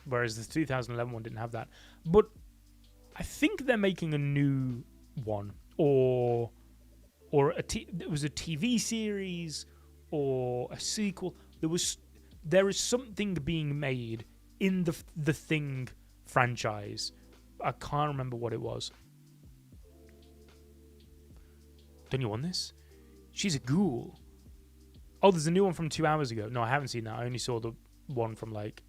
Whereas the 2011 one didn't have that. But I think they're making a new one. Or it was a TV series or a sequel. There is something being made in the Thing franchise. I can't remember what it was. Don't you want this? She's a ghoul. Oh, there's a new one from 2 hours ago. No, I haven't seen that. I only saw the one from, like...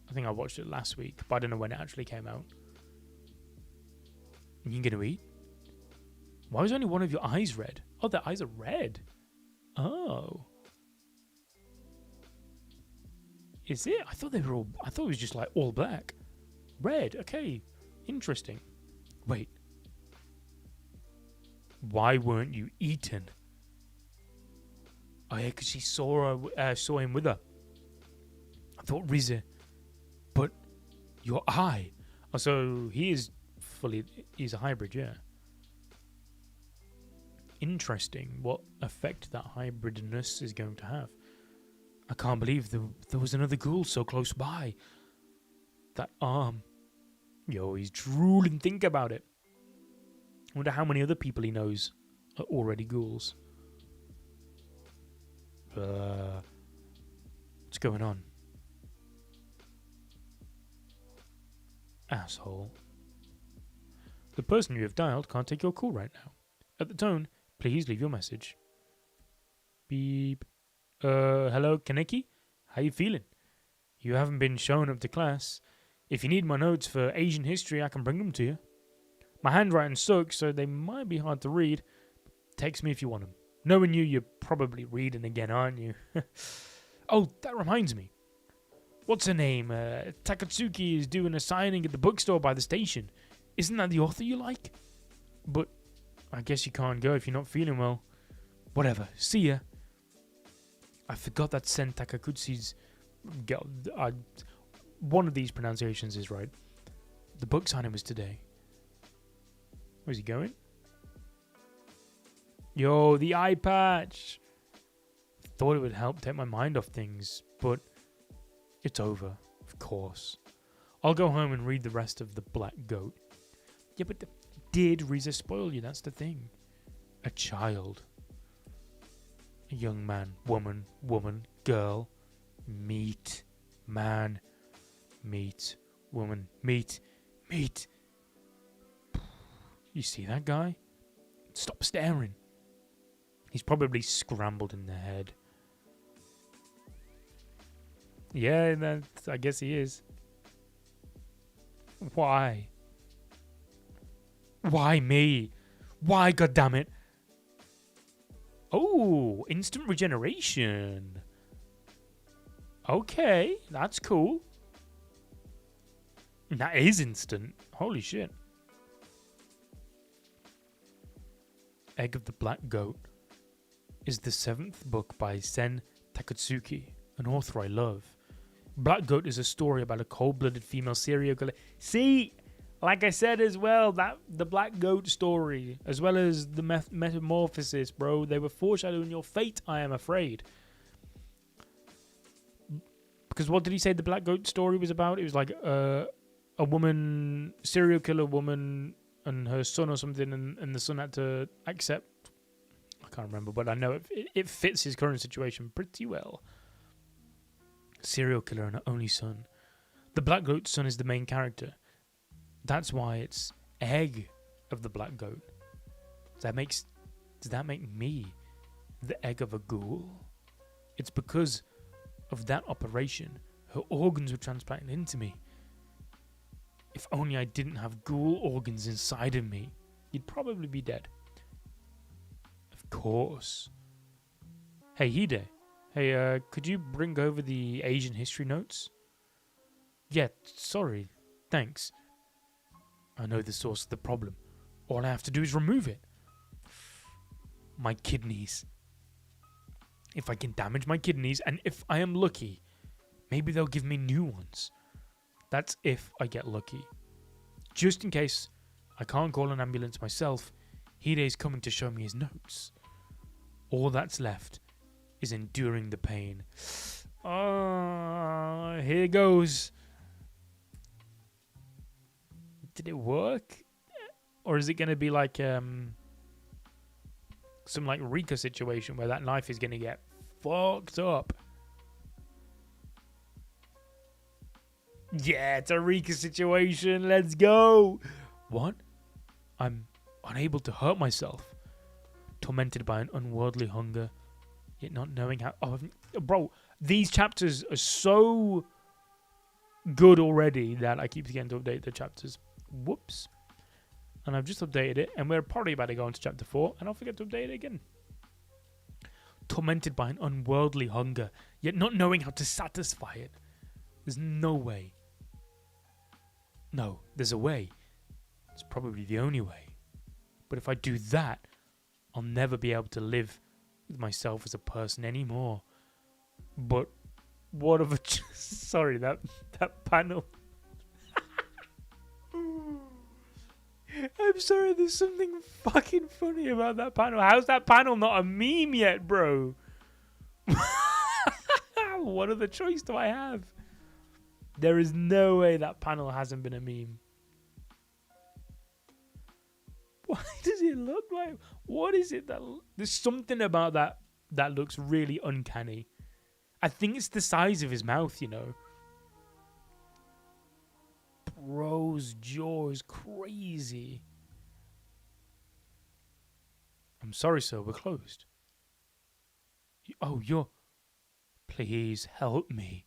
I think I watched it last week, but I don't know when it actually came out. You gonna eat? Why was only one of your eyes red? Oh, their eyes are red. Oh. Is it? I thought it was just like all black. Red. Okay. Interesting. Wait. Why weren't you eaten? Oh yeah, because she saw him with her. I thought Rize. But your eye. Oh, so he's a hybrid, yeah. Interesting what effect that hybridness is going to have. I can't believe there was another ghoul so close by. That arm. Yo, he's drooling. Think about it. I wonder how many other people he knows are already ghouls. What's going on? Asshole. The person you have dialed can't take your call right now. At the tone, please leave your message. Beep. Hello, Kaneki? How you feeling? You haven't been shown up to class. If you need my notes for Asian history, I can bring them to you. My handwriting sucks, so they might be hard to read. Text me if you want them. Knowing you, you're probably reading again, aren't you? Oh, that reminds me. What's her name? Takatsuki is doing a signing at the bookstore by the station. Isn't that the author you like? But I guess you can't go if you're not feeling well. Whatever. See ya. I forgot that Sen Takakutsu's... one of these pronunciations is right. The book signing was today. Where's he going? Yo, the eye patch! Thought it would help take my mind off things, but it's over, of course. I'll go home and read the rest of The Black Goat. Yeah, but did Rize spoil you? That's the thing. A child. A young man, woman, girl, meat, man, meat, woman, meat. You see that guy? Stop staring. He's probably scrambled in the head. Yeah, I guess he is. Why? Why me? Why, goddammit? Oh, instant regeneration. Okay, that's cool. That is instant. Holy shit. Egg of the Black Goat is the 7th book by Sen Takatsuki, an author I love. Black Goat is a story about a cold-blooded female serial killer. See, like I said as well, that the Black Goat story, as well as the metamorphosis, bro, they were foreshadowing your fate, I am afraid. Because what did he say the Black Goat story was about? It was like a woman, serial killer woman, and her son or something, and the son had to accept. I can't remember, but I know it fits his current situation pretty well. Serial killer and her only son. The Black Goat's son is the main character. That's why it's Egg of the Black Goat. Does that make me the egg of a ghoul? It's because of that operation. Her organs were transplanted into me. If only I didn't have ghoul organs inside of me, you'd probably be dead. Of course. Hey, Hide. Hey, could you bring over the Asian history notes? Yeah, sorry. Thanks. I know the source of the problem. All I have to do is remove it. My kidneys. If I can damage my kidneys, and if I am lucky, maybe they'll give me new ones. That's if I get lucky. Just in case I can't call an ambulance myself, Hide's coming to show me his notes. All that's left is enduring the pain. Here goes. Did it work? Or is it going to be like some like Rika situation where that knife is going to get fucked up? Yeah, it's a Rika situation. Let's go. What? I'm unable to hurt myself. Tormented by an unworldly hunger, yet not knowing how... Oh, bro, these chapters are so good already that I keep forgetting to update the chapters. Whoops. And I've just updated it, and we're probably about to go into chapter 4, and I'll forget to update it again. Tormented by an unworldly hunger, yet not knowing how to satisfy it. There's no way. No, there's a way. It's probably the only way. But if I do that, I'll never be able to live with myself as a person anymore. But what of a... Sorry, that panel... I'm sorry, there's something fucking funny about that panel. How's that panel not a meme yet, bro? What other choice do I have? There is no way that panel hasn't been a meme. Why does it look like... What is it that... There's something about that looks really uncanny. I think it's the size of his mouth, you know. Bro's jaw is crazy. I'm sorry, sir. We're closed. You're... Please help me.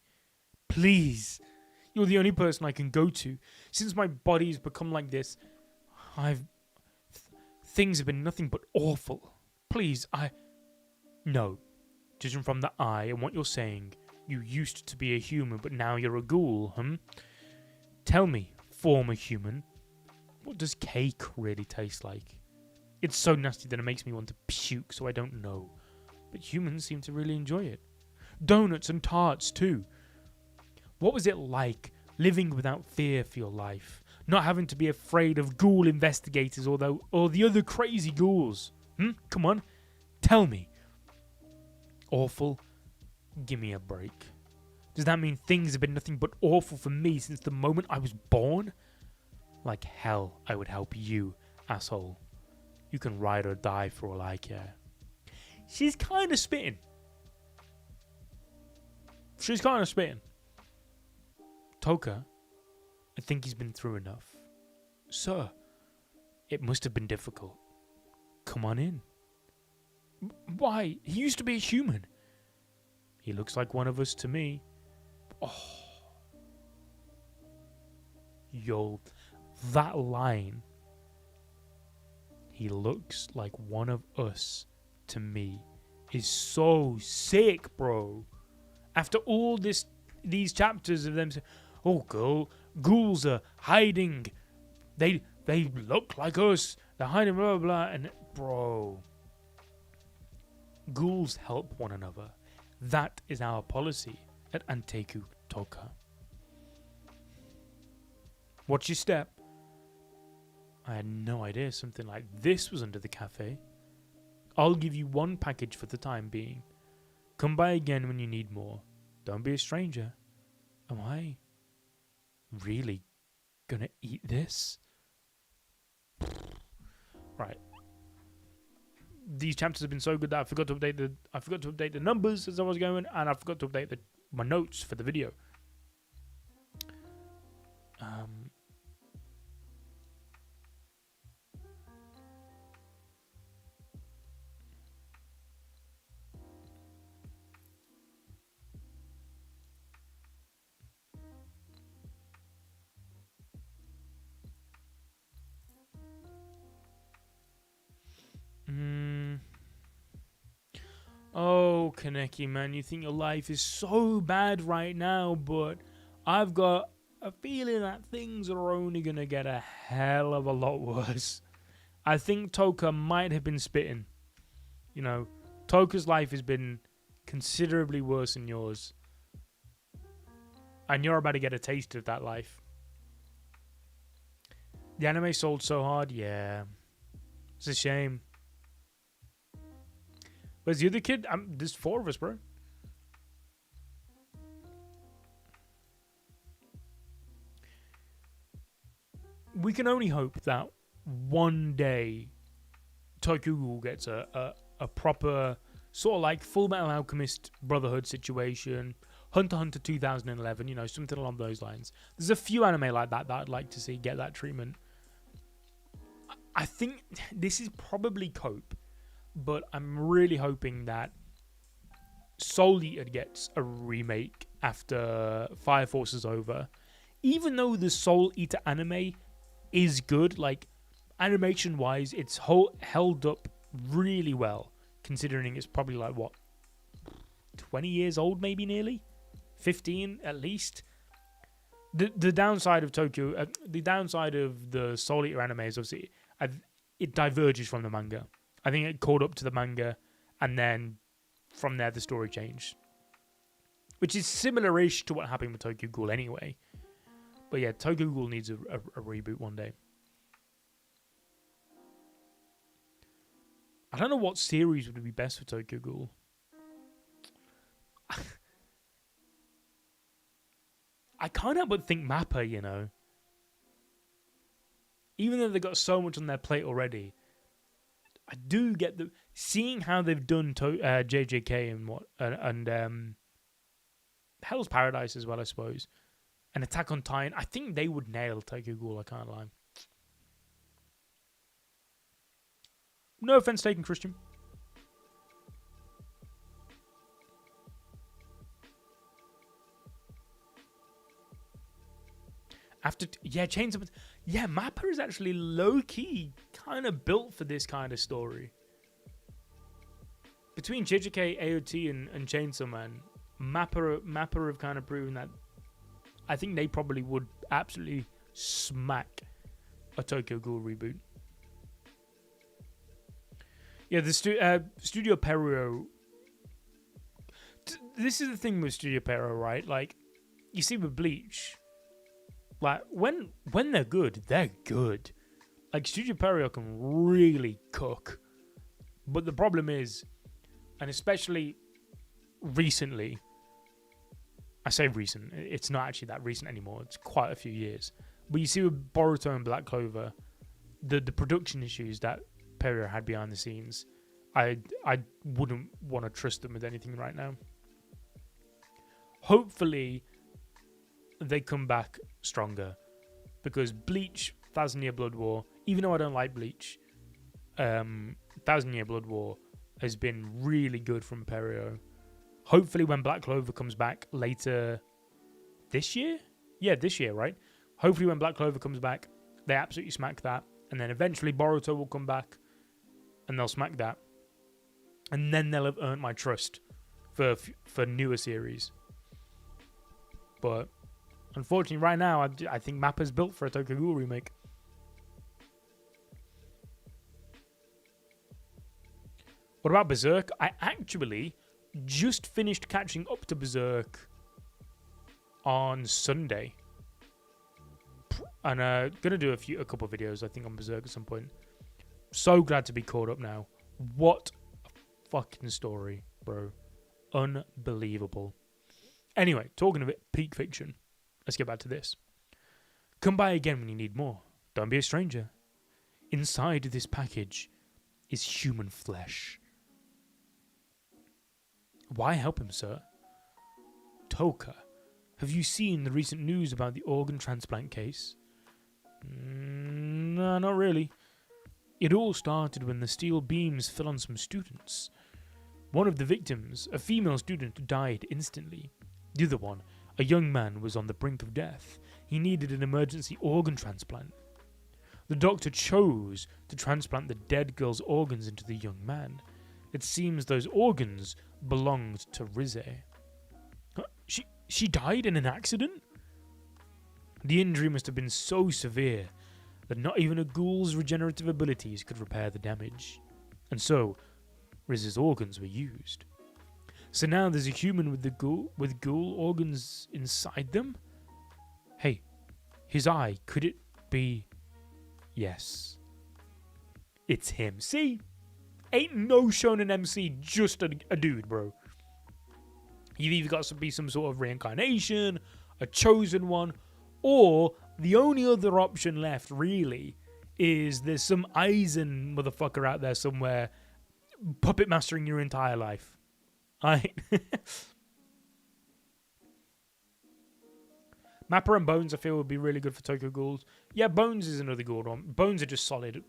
Please. You're the only person I can go to. Since my body's become like this, things have been nothing but awful. Please, No. Judging from the eye and what you're saying, you used to be a human, but now you're a ghoul, Tell me, former human, what does cake really taste like? It's so nasty that it makes me want to puke, so I don't know. But humans seem to really enjoy it. Donuts and tarts, too. What was it like living without fear for your life? Not having to be afraid of ghoul investigators or the other crazy ghouls? Come on, tell me. Awful? Give me a break. Does that mean things have been nothing but awful for me since the moment I was born? Like hell, I would help you, asshole. You can ride or die for all I care. She's kind of spitting. Toka, I think he's been through enough. Sir, it must have been difficult. Come on in. Why? He used to be a human. He looks like one of us to me. Oh. Yo, that line. He looks like one of us to me is so sick, bro. After all these chapters of them saying, oh, ghouls are hiding. They look like us. They're hiding, blah, blah, blah. And, bro, ghouls help one another. That is our policy at Anteiku Toka. What's your step? I had no idea something like this was under the cafe. I'll give you one package for the time being. Come by again when you need more. Don't be a stranger. Am I really gonna eat this? Right. These chapters have been so good that I forgot to update the numbers as I was going, and I forgot to update my notes for the video. Oh, Kaneki, man, you think your life is so bad right now, but I've got a feeling that things are only going to get a hell of a lot worse. I think Toka might have been spitting. You know, Toka's life has been considerably worse than yours. And you're about to get a taste of that life. The anime sold so hard, yeah. It's a shame. Where's the other kid? There's 4 of us, bro. We can only hope that one day Tokyo Ghoul gets a proper sort of like Full Metal Alchemist Brotherhood situation. Hunter x Hunter 2011, you know, something along those lines. There's a few anime like that I'd like to see get that treatment. I think this is probably cope, but I'm really hoping that Soul Eater gets a remake after Fire Force is over. Even though the Soul Eater anime is good, like animation-wise, it's held up really well, considering it's probably like, what, 20 years old, maybe nearly? 15 at least? The downside of the downside of the Soul Eater anime is obviously it diverges from the manga. I think it caught up to the manga, and then from there the story changed, which is similar-ish to what happened with Tokyo Ghoul anyway. But yeah, Tokyo Ghoul needs a reboot one day. I don't know what series would be best for Tokyo Ghoul. I can't help but think Mappa, you know. Even though they've got so much on their plate already, I do get seeing how they've done JJK and Hell's Paradise as well, I suppose, and Attack on Titan. I think they would nail Tokyo Ghoul. I can't lie. No offense taken, Christian. Chains of... Yeah, Mappa is actually low-key kind of built for this kind of story. between JJK, AOT, and Chainsaw Man, Mappa have kind of proven that I think they probably would absolutely smack a Tokyo Ghoul reboot. Yeah, the Studio Pierrot. This is the thing with Studio Pierrot, right? Like, you see with Bleach, like when they're good, they're good. Like Studio Pierrot can really cook, but the problem is, and especially recently, I say recent, it's not actually that recent anymore. It's quite a few years. But you see with Boruto and Black Clover, the production issues that Pierrot had behind the scenes, I wouldn't want to trust them with anything right now. Hopefully, they come back stronger, because Bleach, Thousand Year Blood War, even though I don't like Bleach, Thousand Year Blood War has been really good from Pierrot. Hopefully when Black Clover comes back later this year? Yeah, this year, right? Hopefully when Black Clover comes back, they absolutely smack that. And then eventually Boruto will come back and they'll smack that. And then they'll have earned my trust for newer series. But unfortunately right now, I think Mappa's built for a Tokyo Ghoul remake. What about Berserk? I actually just finished catching up to Berserk on Sunday, and gonna do a couple of videos I think on Berserk at some point. So glad to be caught up now. What a fucking story, bro. Unbelievable. Anyway, talking of it, peak fiction. Let's get back to this. Come by again when you need more. Don't be a stranger. Inside this package is human flesh. Why help him, sir? Toka, have you seen the recent news about the organ transplant case? No, not really. It all started when the steel beams fell on some students. One of the victims, a female student, died instantly. The other one, a young man, was on the brink of death. He needed an emergency organ transplant. The doctor chose to transplant the dead girl's organs into the young man. It seems those organs belonged to Rize. She died in an accident? The injury must have been so severe that not even a ghoul's regenerative abilities could repair the damage. And so, Rize's organs were used. So now there's a human with ghoul organs inside them? Hey, his eye, could it be? Yes. It's him. See? Ain't no shonen MC just a dude, bro. You've either got to be some sort of reincarnation, a chosen one, or the only other option left, really, is there's some Aizen motherfucker out there somewhere puppet mastering your entire life. Mappa and Bones, I feel, would be really good for Tokyo Ghouls. Yeah, Bones is another good one. Bones are just solid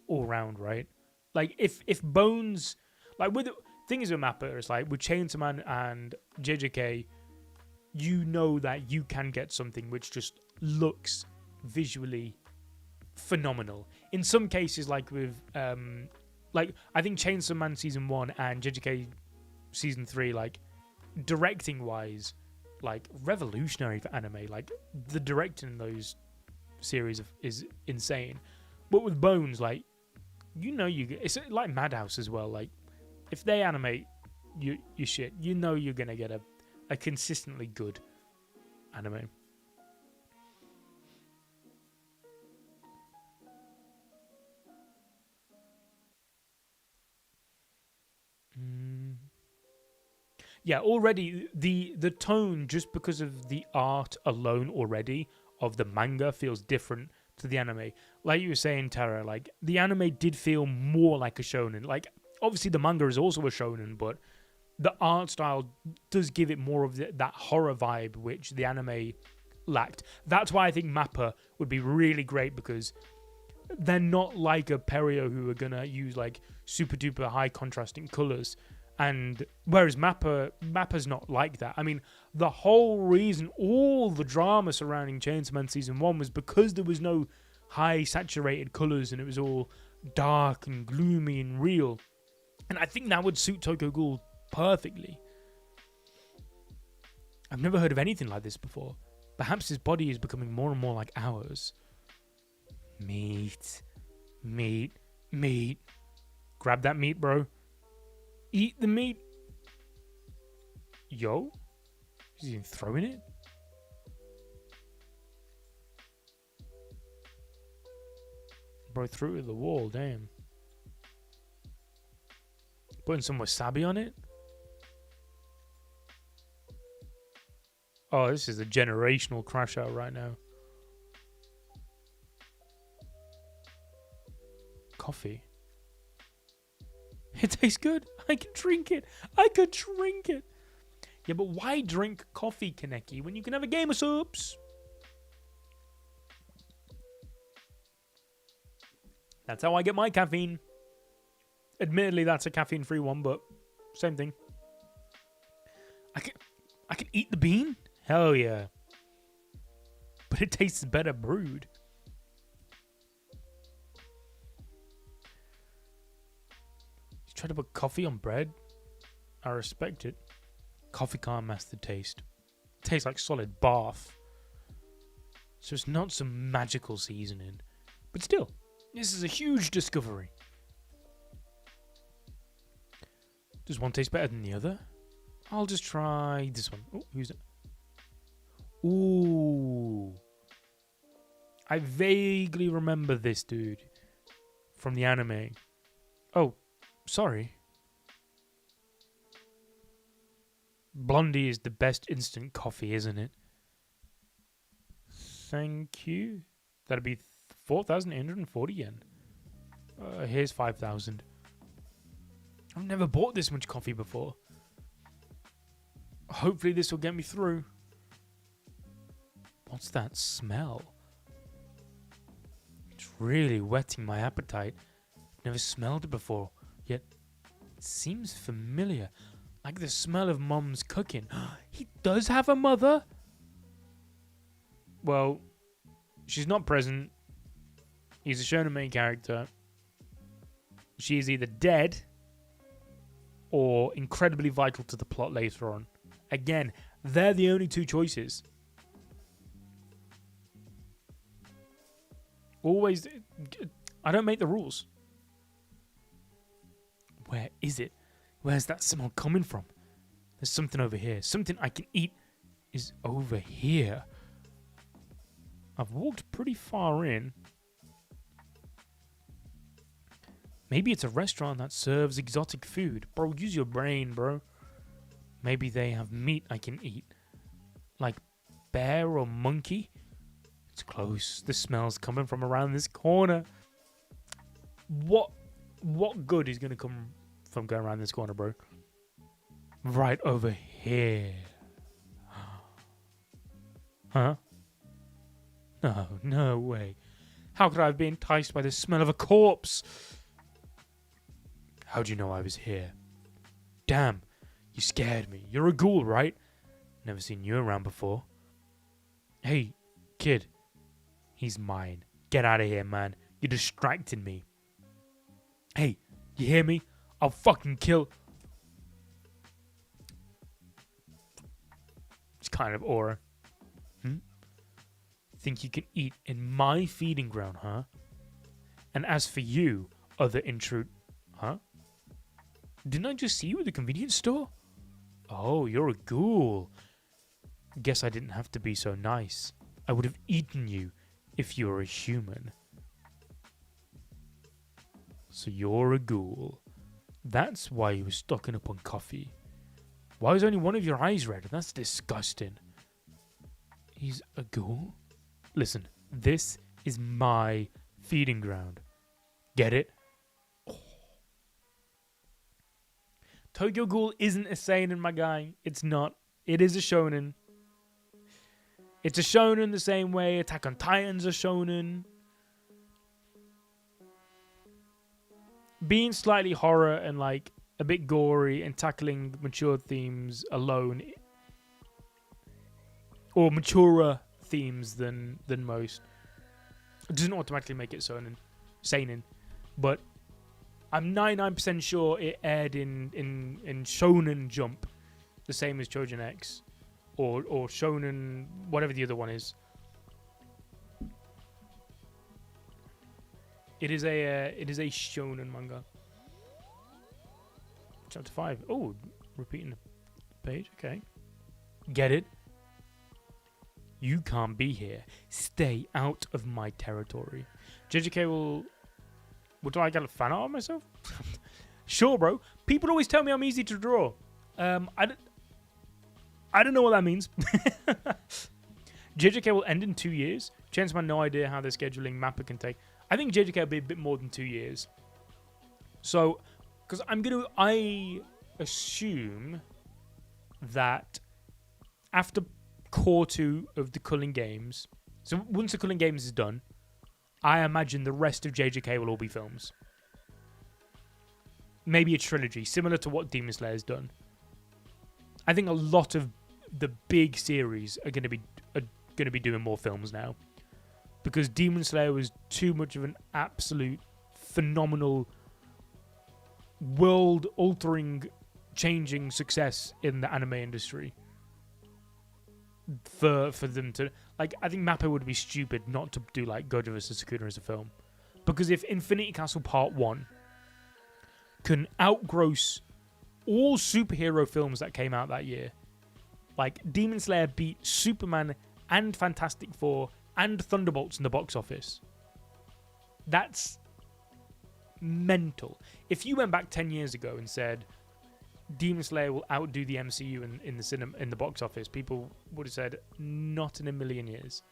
all round, right? Like, if Bones... Like, with the thing is with Mappa, it's like, with Chainsaw Man and JJK, you know that you can get something which just looks visually phenomenal. In some cases, like with... like, I think Chainsaw Man Season 1 and JJK Season 3, like, directing-wise, like, revolutionary for anime. Like, the directing in those series is insane. But with Bones, like, you know it's like Madhouse as well. Like, if they animate your shit, you know you're going to get a consistently good anime. Yeah, already the tone, just because of the art alone already of the manga, feels different to the anime. Like you were saying, Tara, like, the anime did feel more like a shonen. Like, obviously the manga is also a shonen, but the art style does give it more of that horror vibe, which the anime lacked. That's why I think Mappa would be really great, because they're not like a Perio who are going to use, like, super duper high contrasting colors. And whereas Mappa's not like that. I mean, the whole reason, all the drama surrounding Chainsaw Man Season 1 was because there was no high saturated colours and it was all dark and gloomy and real. And I think that would suit Tokyo Ghoul perfectly. I've never heard of anything like this before. Perhaps his body is becoming more and more like ours. Meat. Meat. Meat. Grab that meat, bro. Eat the meat. Yo. Is he even throwing it? Bro threw it at the wall, damn. Putting some wasabi on it? Oh, this is a generational crash out right now. Coffee. It tastes good. I can drink it. I could drink it. Yeah, but why drink coffee, Kaneki, when you can have a game of soups? That's how I get my caffeine. Admittedly, that's a caffeine-free one, but same thing. I can eat the bean? Hell yeah. But it tastes better brewed. You try to put coffee on bread? I respect it. Coffee can't mask the taste. It tastes like solid bath. So it's not some magical seasoning. But still, this is a huge discovery. Does one taste better than the other? I'll just try this one. Oh, who's it? Ooh. I vaguely remember this dude from the anime. Oh, sorry. Blondie is the best instant coffee, isn't it? Thank you. That'd be 4,840 yen. Here's 5,000. I've never bought this much coffee before. Hopefully this will get me through. What's that smell? It's really whetting my appetite. I've never smelled it before, yet it seems familiar. Like the smell of Mom's cooking. He does have a mother? Well, she's not present. He's a shonen main character. She is either dead or incredibly vital to the plot later on. Again, they're the only two choices. Always, I don't make the rules. Where is it? Where's that smell coming from? There's something over here. Something I can eat is over here. I've walked pretty far in. Maybe it's a restaurant that serves exotic food. Bro, use your brain, bro. Maybe they have meat I can eat. Like bear or monkey. It's close. The smell's coming from around this corner. What good is going to come from going around this corner, bro? Right over here. Huh? No way. How could I have been enticed by the smell of a corpse? How'd you know I was here? Damn, you scared me. You're a ghoul, right? Never seen you around before. Hey, kid. He's mine. Get out of here, man. You're distracting me. Hey, you hear me? I'll fucking kill... It's kind of aura. Think you can eat in my feeding ground, huh? And as for you, other intrude... Huh? Didn't I just see you at the convenience store? Oh, you're a ghoul. Guess I didn't have to be so nice. I would have eaten you if you were a human. So you're a ghoul. That's why you were stocking up on coffee. Why is only one of your eyes red? That's disgusting. He's a ghoul? Listen, this is my feeding ground. Get it? Oh. Tokyo Ghoul isn't a seinen, my guy. It's not. It is a shonen. It's a shonen the same way Attack on Titan's a shonen. Being slightly horror and like a bit gory and tackling mature themes alone, or maturer themes than most, it doesn't automatically make it seinen. But I'm 99% sure it aired in Shonen Jump, the same as Trojan X, or Shonen, whatever the other one is. It is a shonen manga. Chapter 5. Oh, repeating the page. Okay. Get it? You can't be here. Stay out of my territory. JJK will... Would I get a fan art of myself? Sure, bro. People always tell me I'm easy to draw. I don't know what that means. JJK will end in 2 years. Chainsaw Man, no idea how the scheduling Mappa can take. I think JJK will be a bit more than 2 years. So, because I assume that after Core 2 of the Culling Games, so once the Culling Games is done, I imagine the rest of JJK will all be films. Maybe a trilogy, similar to what Demon Slayer has done. I think a lot of the big series are going to be doing more films now, because Demon Slayer was too much of an absolute phenomenal, world-altering, changing success in the anime industry for them to... Like, I think Mappa would be stupid not to do, like, Gojo vs. Sukuna as a film. Because if Infinity Castle Part 1 can outgross all superhero films that came out that year, like, Demon Slayer beat Superman and Fantastic Four and Thunderbolts in the box office. That's mental. If you went back 10 years ago and said Demon Slayer will outdo the MCU in the cinema, in the box office, people would have said not in a million years.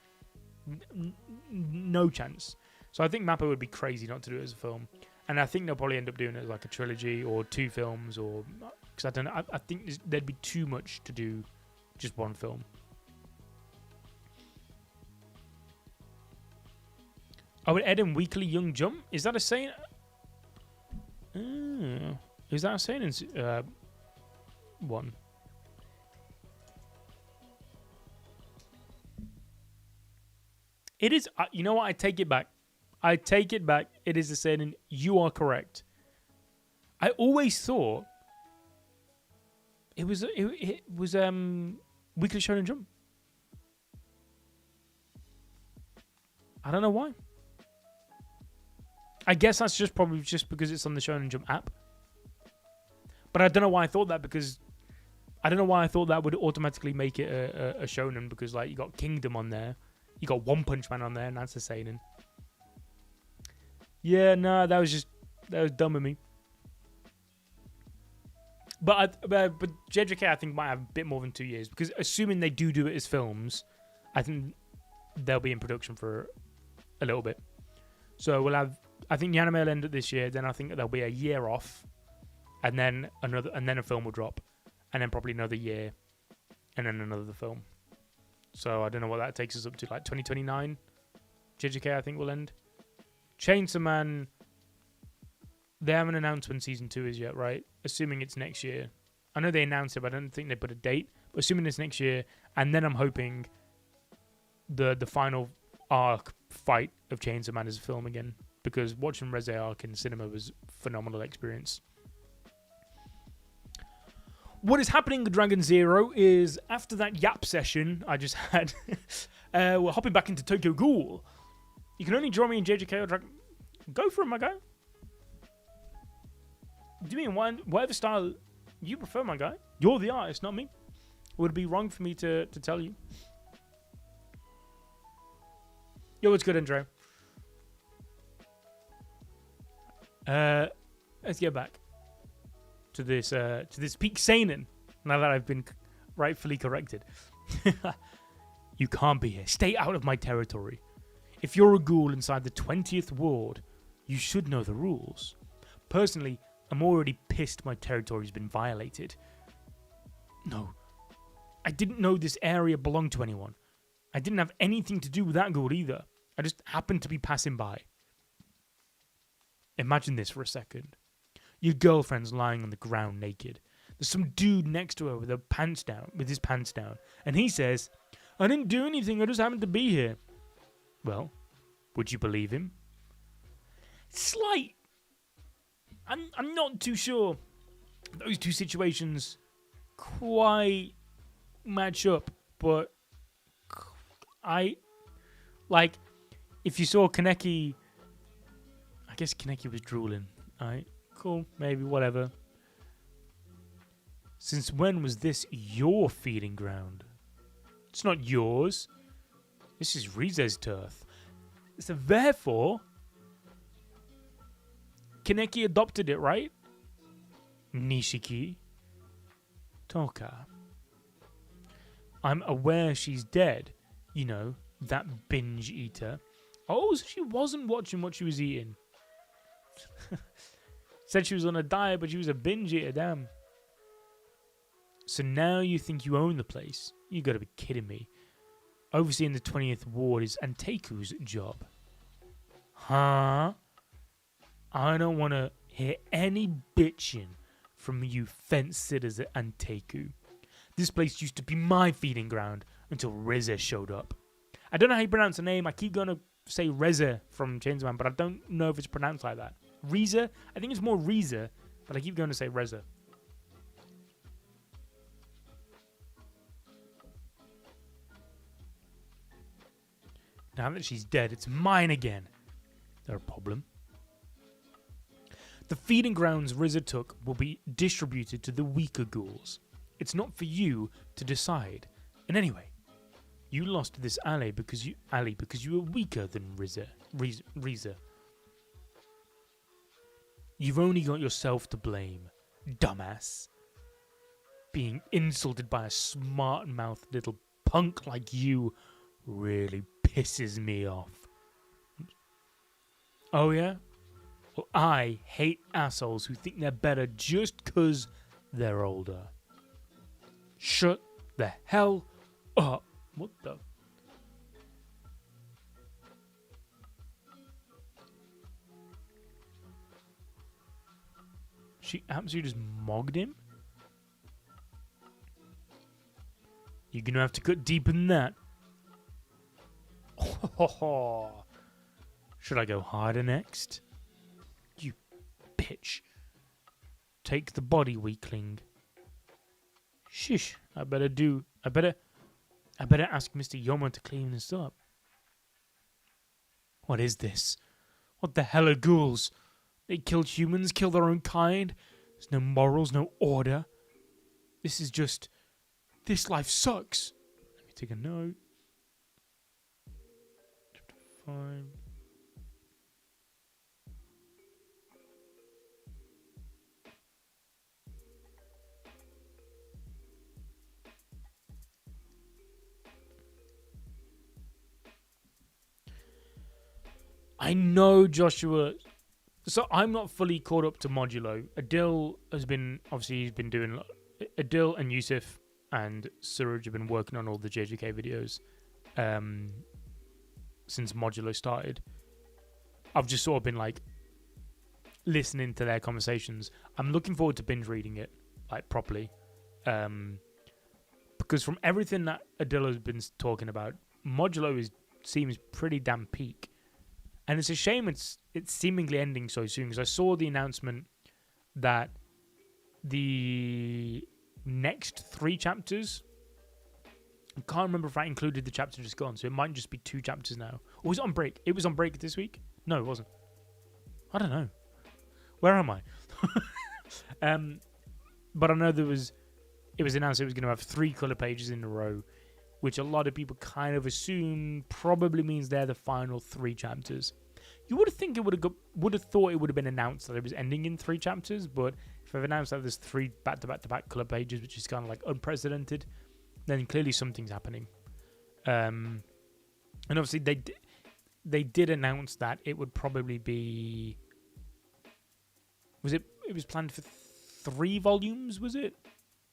No chance. So I think Mappa would be crazy not to do it as a film, and I think they'll probably end up doing it as like a trilogy or 2 films, or because I don't know. I think there'd be too much to do just one film. Oh, it aired in Weekly Young Jump. Is that a saying? Is that a saying in one? It is. You know what? I take it back. I take it back. It is a saying. You are correct. I always thought it was Weekly Shonen Jump. I don't know why. I guess that's probably just because it's on the Shonen Jump app. But I don't know why I thought that, because I don't know why I thought that would automatically make it a shonen, because like you got Kingdom on there, you got One Punch Man on there, and that's a seinen. Yeah, no, that was dumb of me. But JJK I think might have a bit more than 2 years, because assuming they do it as films, I think they'll be in production for a little bit. So we'll have, I think the anime will end up this year, then I think there'll be a year off, and then a film will drop, and then probably another year, and then another film. So I don't know what that takes us up to, like 2029. JJK I think will end. Chainsaw Man, they haven't announced when season 2 is yet, right? Assuming it's next year. I know they announced it, but I don't think they put a date. But assuming it's next year, and then I'm hoping the final arc fight of Chainsaw Man is a film again, because watching Rize arc in cinema was a phenomenal experience. What is happening with Dragon Zero is, after that yap session I just had, we're hopping back into Tokyo Ghoul. You can only draw me in JJK or Dragon. Go for it, my guy. Do you mean whatever style you prefer, my guy? You're the artist, not me. It would be wrong for me to tell you. Yo, what's good, Andre? Let's get back to this peak seinen, now that I've been rightfully corrected. You can't be here. Stay out of my territory. If you're a ghoul inside the 20th ward, you should know the rules. Personally, I'm already pissed my territory's been violated. No, I didn't know this area belonged to anyone. I didn't have anything to do with that ghoul either. I just happened to be passing by. Imagine this for a second. Your girlfriend's lying on the ground naked. There's some dude next to her with his pants down, and he says, "I didn't do anything, I just happened to be here." Well, would you believe him? Slight I'm not too sure those two situations quite match up, but I like if you saw Kaneki. I guess Kaneki was drooling. Alright, cool, maybe, whatever. Since when was this your feeding ground? It's not yours. This is Rize's turf. So therefore, Kaneki adopted it, right? Nishiki. Toka. I'm aware she's dead. You know, that binge eater. Oh, so she wasn't watching what she was eating. Said she was on a diet, but she was a binge eater, damn. So now you think you own the place? You gotta be kidding me. Overseeing the 20th ward is Anteiku's job. Huh? I don't want to hear any bitching from you fence sitters at Anteiku. This place used to be my feeding ground until Rize showed up. I don't know how you pronounce the name. I keep going to say Rize from Chainsaw Man, but I don't know if it's pronounced like that. Rize? I think it's more Rize, but I keep going to say Rize. Now that she's dead, it's mine again. No problem. The feeding grounds Rize took will be distributed to the weaker ghouls. It's not for you to decide. And anyway, you lost this alley because you were weaker than Rize. You've only got yourself to blame, dumbass. Being insulted by a smart-mouthed little punk like you really pisses me off. Oh yeah? Well, I hate assholes who think they're better just 'cause they're older. Shut the hell up. What the? She absolutely just mogged him? You're gonna have to cut deeper than that. Oh, should I go harder next? You bitch. Take the body, weakling. Shush, I better ask Mr. Yomo to clean this up. What is this? What the hell are ghouls? They kill humans, kill their own kind. There's no morals, no order. This life sucks. Let me take a note. Chapter 5. I know Joshua. So I'm not fully caught up to Modulo. Adil has been, obviously he's been doing, Adil and Yusuf and Suraj have been working on all the JJK videos since Modulo started. I've just sort of been like listening to their conversations. I'm looking forward to binge reading it like properly. Because from everything that Adil has been talking about, Modulo seems pretty damn peak. And it's a shame it's seemingly ending so soon, because I saw the announcement that the next 3 chapters, I can't remember if I included the chapter just gone, so it might just be 2 chapters now. Or was it on break? It was on break this week? No, it wasn't. I don't know. Where am I? But I know it was announced it was going to have 3 color pages in a row, which a lot of people kind of assume probably means they're the final 3 chapters. You would think would have thought it would have been announced that it was ending in 3 chapters, but if I've announced that there's 3 back-to-back-to-back color pages, which is kind of like unprecedented, then clearly something's happening. And obviously they did announce that it would probably be, it was planned for 3 volumes, was it?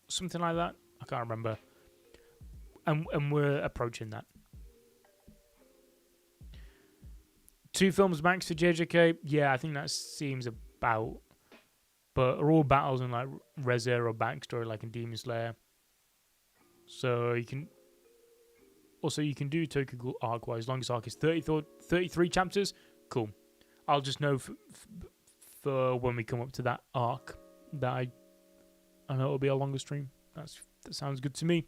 Something like that? I can't remember. And we're approaching that. 2 films max for JJK? Yeah, I think that seems about. But are all battles in like Rize or backstory like in Demon Slayer. So you can do Tokyo Ghoul arc-wise. Longest arc is 33 chapters. Cool. I'll just know for when we come up to that arc. That I know it'll be a longer stream. That sounds good to me.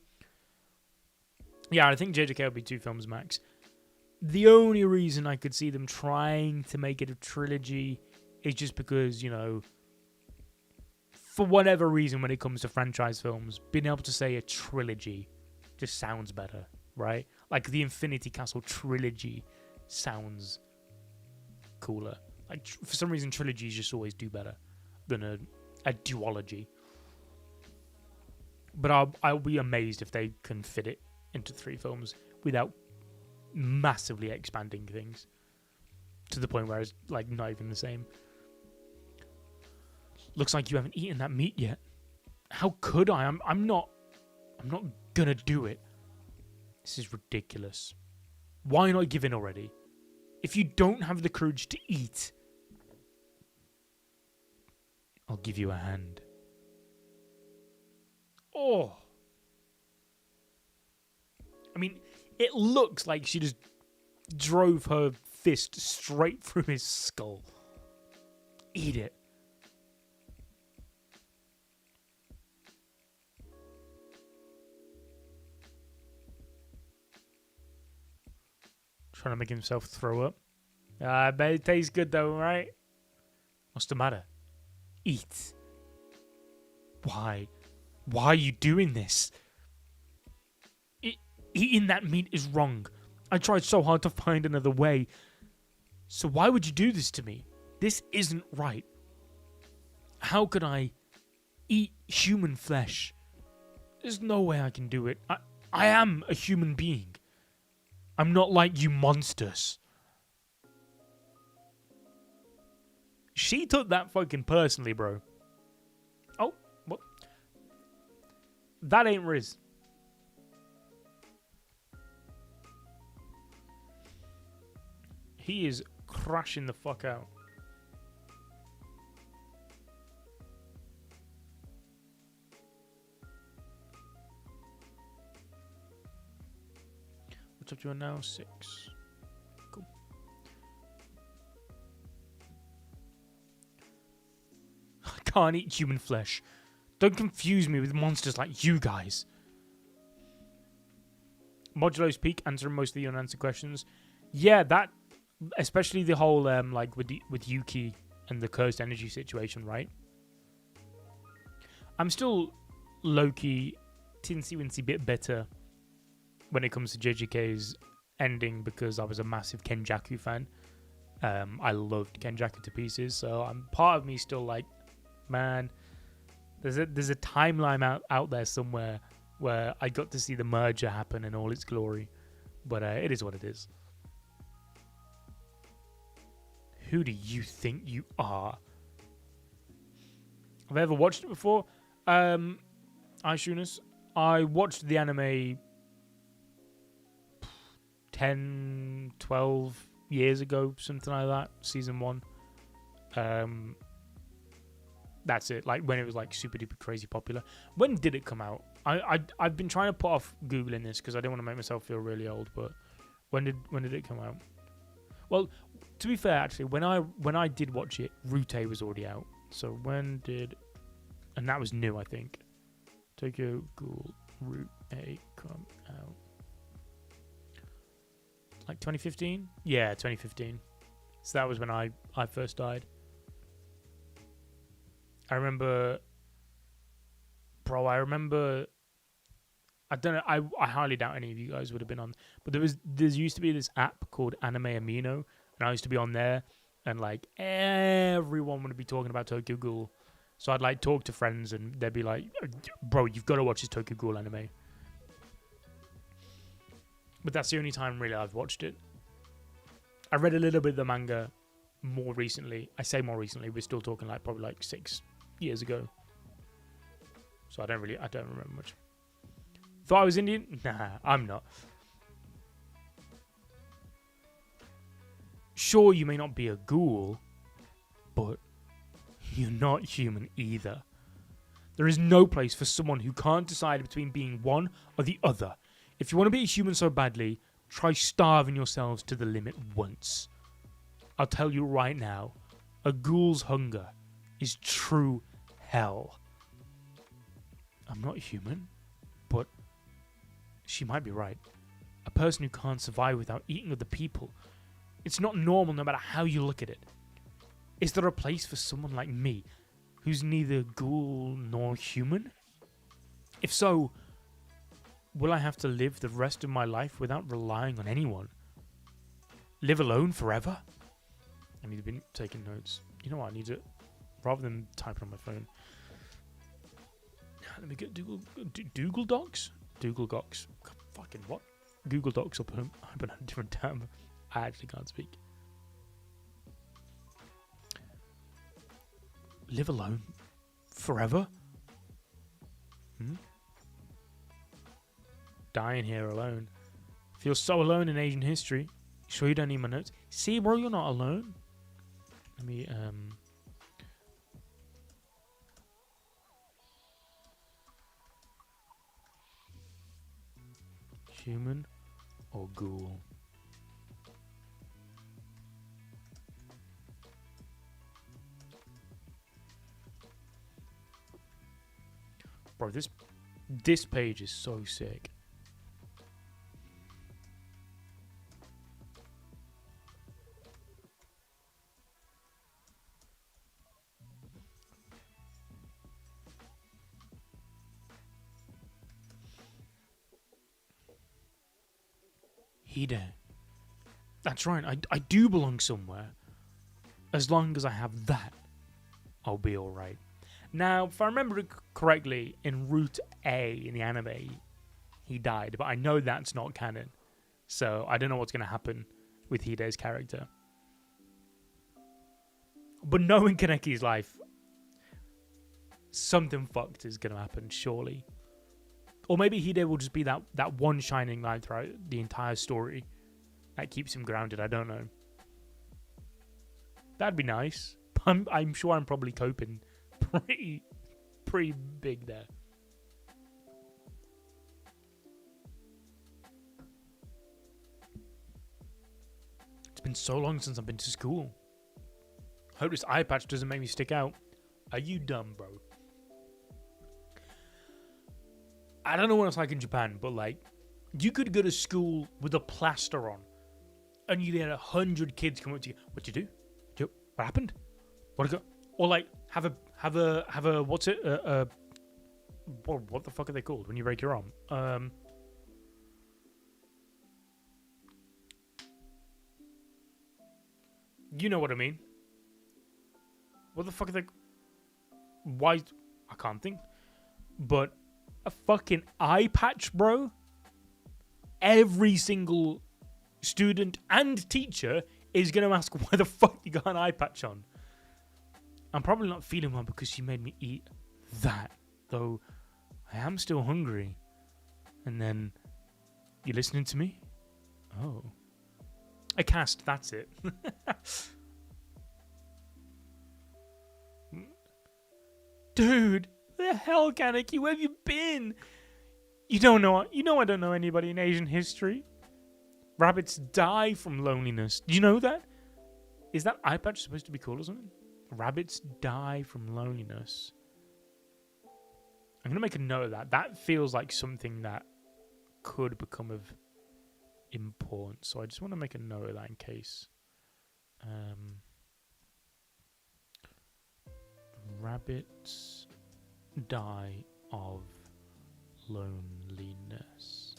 Yeah, I think JJK will be 2 films max. The only reason I could see them trying to make it a trilogy is just because, you know, for whatever reason when it comes to franchise films, being able to say a trilogy just sounds better, right? Like the Infinity Castle trilogy sounds cooler. Like for some reason, trilogies just always do better than a duology. But I'll be amazed if they can fit it into 3 films without massively expanding things to the point where it's like not even the same. Looks like you haven't eaten that meat yet. How could I? I'm not gonna do it. This is ridiculous. Why not give in already? If you don't have the courage to eat, I'll give you a hand. Oh. I mean, it looks like she just drove her fist straight through his skull. Eat it. Trying to make himself throw up. I bet it tastes good though, right? What's the matter? Eat. Why? Why are you doing this? Eating that meat is wrong. I tried so hard to find another way. So why would you do this to me? This isn't right. How could I eat human flesh? There's no way I can do it. I am a human being. I'm not like you monsters. She took that fucking personally, bro. Oh, what? That ain't Rize. He is crashing the fuck out. What's up to now? 6. Cool. I can't eat human flesh. Don't confuse me with monsters like you guys. Modulo's Peak, answering most of the unanswered questions. Yeah, that, especially the whole like with Yuki and the cursed energy situation, right? I'm still low-key, tinsy-wincy bit better when it comes to JJK's ending because I was a massive Kenjaku fan. I loved Kenjaku to pieces, so part of me still like, man, there's a timeline out there somewhere where I got to see the merger happen in all its glory, but it is what it is. Who do you think you are? Have I ever watched it before? Aishunas, I watched the anime 10, 12 years ago, something like that, season 1. That's it, like when it was like super duper crazy popular. When did it come out? I've been trying to put off Googling this because I don't want to make myself feel really old, but when did it come out? Well, to be fair, actually, when I did watch it, Rute was already out. So when did... And that was new, I think. Tokyo Ghoul Rute come out. Like 2015? Yeah, 2015. So that was when I first died. I remember... Bro, I remember... I don't know, I highly doubt any of you guys would have been on. But there used to be this app called Anime Amino, and I used to be on there, and like everyone would be talking about Tokyo Ghoul. So I'd like talk to friends, and they'd be like, "Bro, you've got to watch this Tokyo Ghoul anime." But that's the only time really I've watched it. I read a little bit of the manga more recently. I say more recently. We're still talking like probably like 6 years ago. So I don't remember much. Thought I was Indian? Nah, I'm not. Sure, you may not be a ghoul, but you're not human either. There is no place for someone who can't decide between being one or the other. If you want to be a human so badly, try starving yourselves to the limit once. I'll tell you right now, A ghoul's hunger is true hell. I'm not human, but she might be right. A person who can't survive without eating other people. It's not normal no matter how you look at it. Is there a place for someone like me, who's neither ghoul nor human? If so, will I have to live the rest of my life without relying on anyone? Live alone forever? I need to be taking notes. You know what? I need to, rather than typing on my phone. Let me get Google Docs? Google Docs. Fucking what? Google Docs up on a different tab. I actually can't speak. Live alone forever? Dying here alone. Feel so alone in Asian history. Sure you don't need my notes? See, bro, you're not alone. Let me, human or ghoul? Bro, this page is so sick. Hide. That's right, I do belong somewhere. As long as I have that, I'll be alright. Now, if I remember it correctly, in Route A in the anime, he died, but I know that's not canon. So I don't know what's going to happen with Hide's character. But knowing Kaneki's life, something fucked is going to happen, surely. Or maybe Hide will just be that one shining light throughout the entire story that keeps him grounded. I don't know. That'd be nice. I'm sure I'm probably coping pretty big there. It's been so long since I've been to school. Hope this eye patch doesn't make me stick out. Are you dumb, bro? I don't know what it's like in Japan, but like, you could go to school with a plaster on, and you get 100 kids come up to you. What'd you do? What happened? What go? Or like, have a what's it? What the fuck are they called when you break your arm? You know what I mean. What the fuck are they? Why? I can't think. But a fucking eye patch, bro. Every single student and teacher is going to ask why the fuck you got an eye patch on. I'm probably not feeling well because she made me eat that. Though I am still hungry. And then, you listening to me? Oh. A cast, that's it. Dude, where the hell, Kaneki? Where have you been? You don't know. You know I don't know anybody in Asian history. Rabbits die from loneliness. Do you know that? Is that eye patch supposed to be cool or something? Rabbits die from loneliness. I'm going to make a note of that. That feels like something that could become of importance. So I just want to make a note of that in case. Rabbits die of loneliness.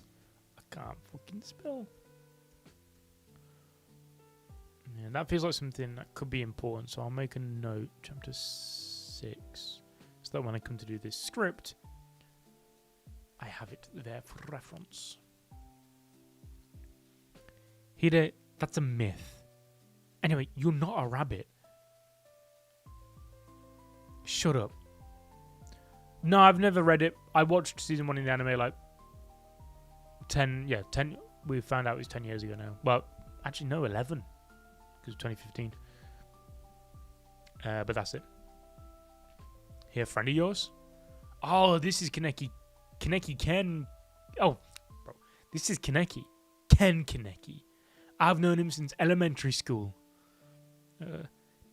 I can't fucking spell. Yeah, that feels like something that could be important. So I'll make a note. Chapter 6. So that when I come to do this script, I have it there for reference. Hide, that's a myth. Anyway, you're not a rabbit. Shut up. No, I've never read it. I watched season 1 in the anime like 10. We found out it was 10 years ago now. Well, actually, no, 11. Because 2015. But that's it. Here, friend of yours? Oh, this is Kaneki. Kaneki Ken. Oh, bro. This is Kaneki. Ken Kaneki. I've known him since elementary school.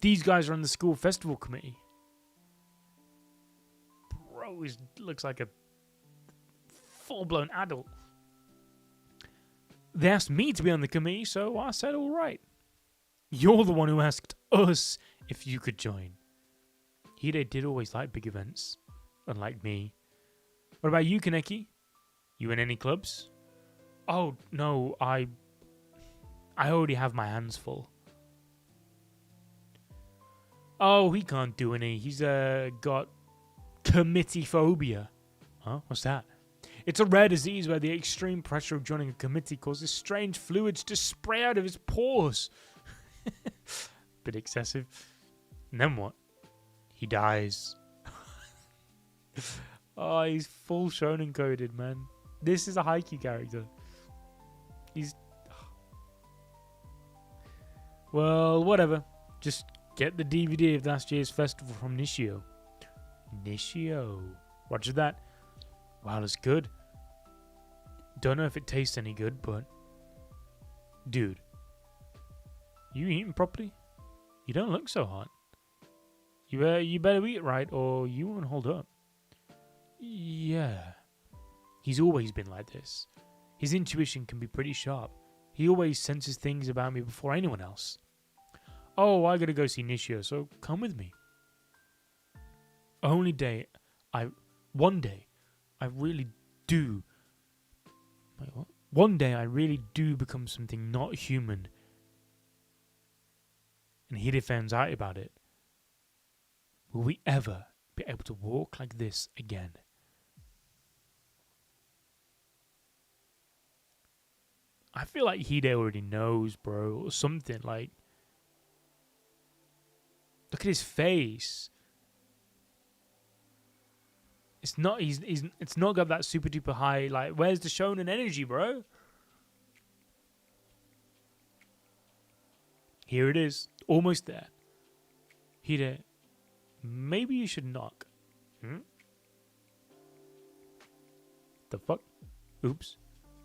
These guys are on the school festival committee. Bro, he looks like a full-blown adult. They asked me to be on the committee, so I said all right. You're the one who asked us if you could join. Hide did always like big events, unlike me. What about you, Kaneki? You in any clubs? Oh, no, I already have my hands full. Oh, he can't do any. He's got committee phobia. Huh? What's that? It's a rare disease where the extreme pressure of joining a committee causes strange fluids to spray out of his pores. Bit excessive. And then what? He dies. Oh, he's full shonen coded, man. This is a Haikyuu character. He's... Well, whatever. Just get the DVD of last year's festival from Nishio. Nishio. Roger that. Wow, that's good. Don't know if it tastes any good, but... Dude. You eating properly? You don't look so hot. You better eat right or you won't hold up. Yeah. He's always been like this. His intuition can be pretty sharp. He always senses things about me before anyone else. Oh, I gotta go see Nishio, so come with me. One day, I really do. Wait, what? One day, I really do become something not human. And Hide finds out about it. Will we ever be able to walk like this again? I feel like Hide already knows, bro, or something. Like, look at his face. It's not. It's not got that super duper high. Like, where's the shonen energy, bro? Here it is, almost there. Hide, maybe you should knock. The fuck? Oops.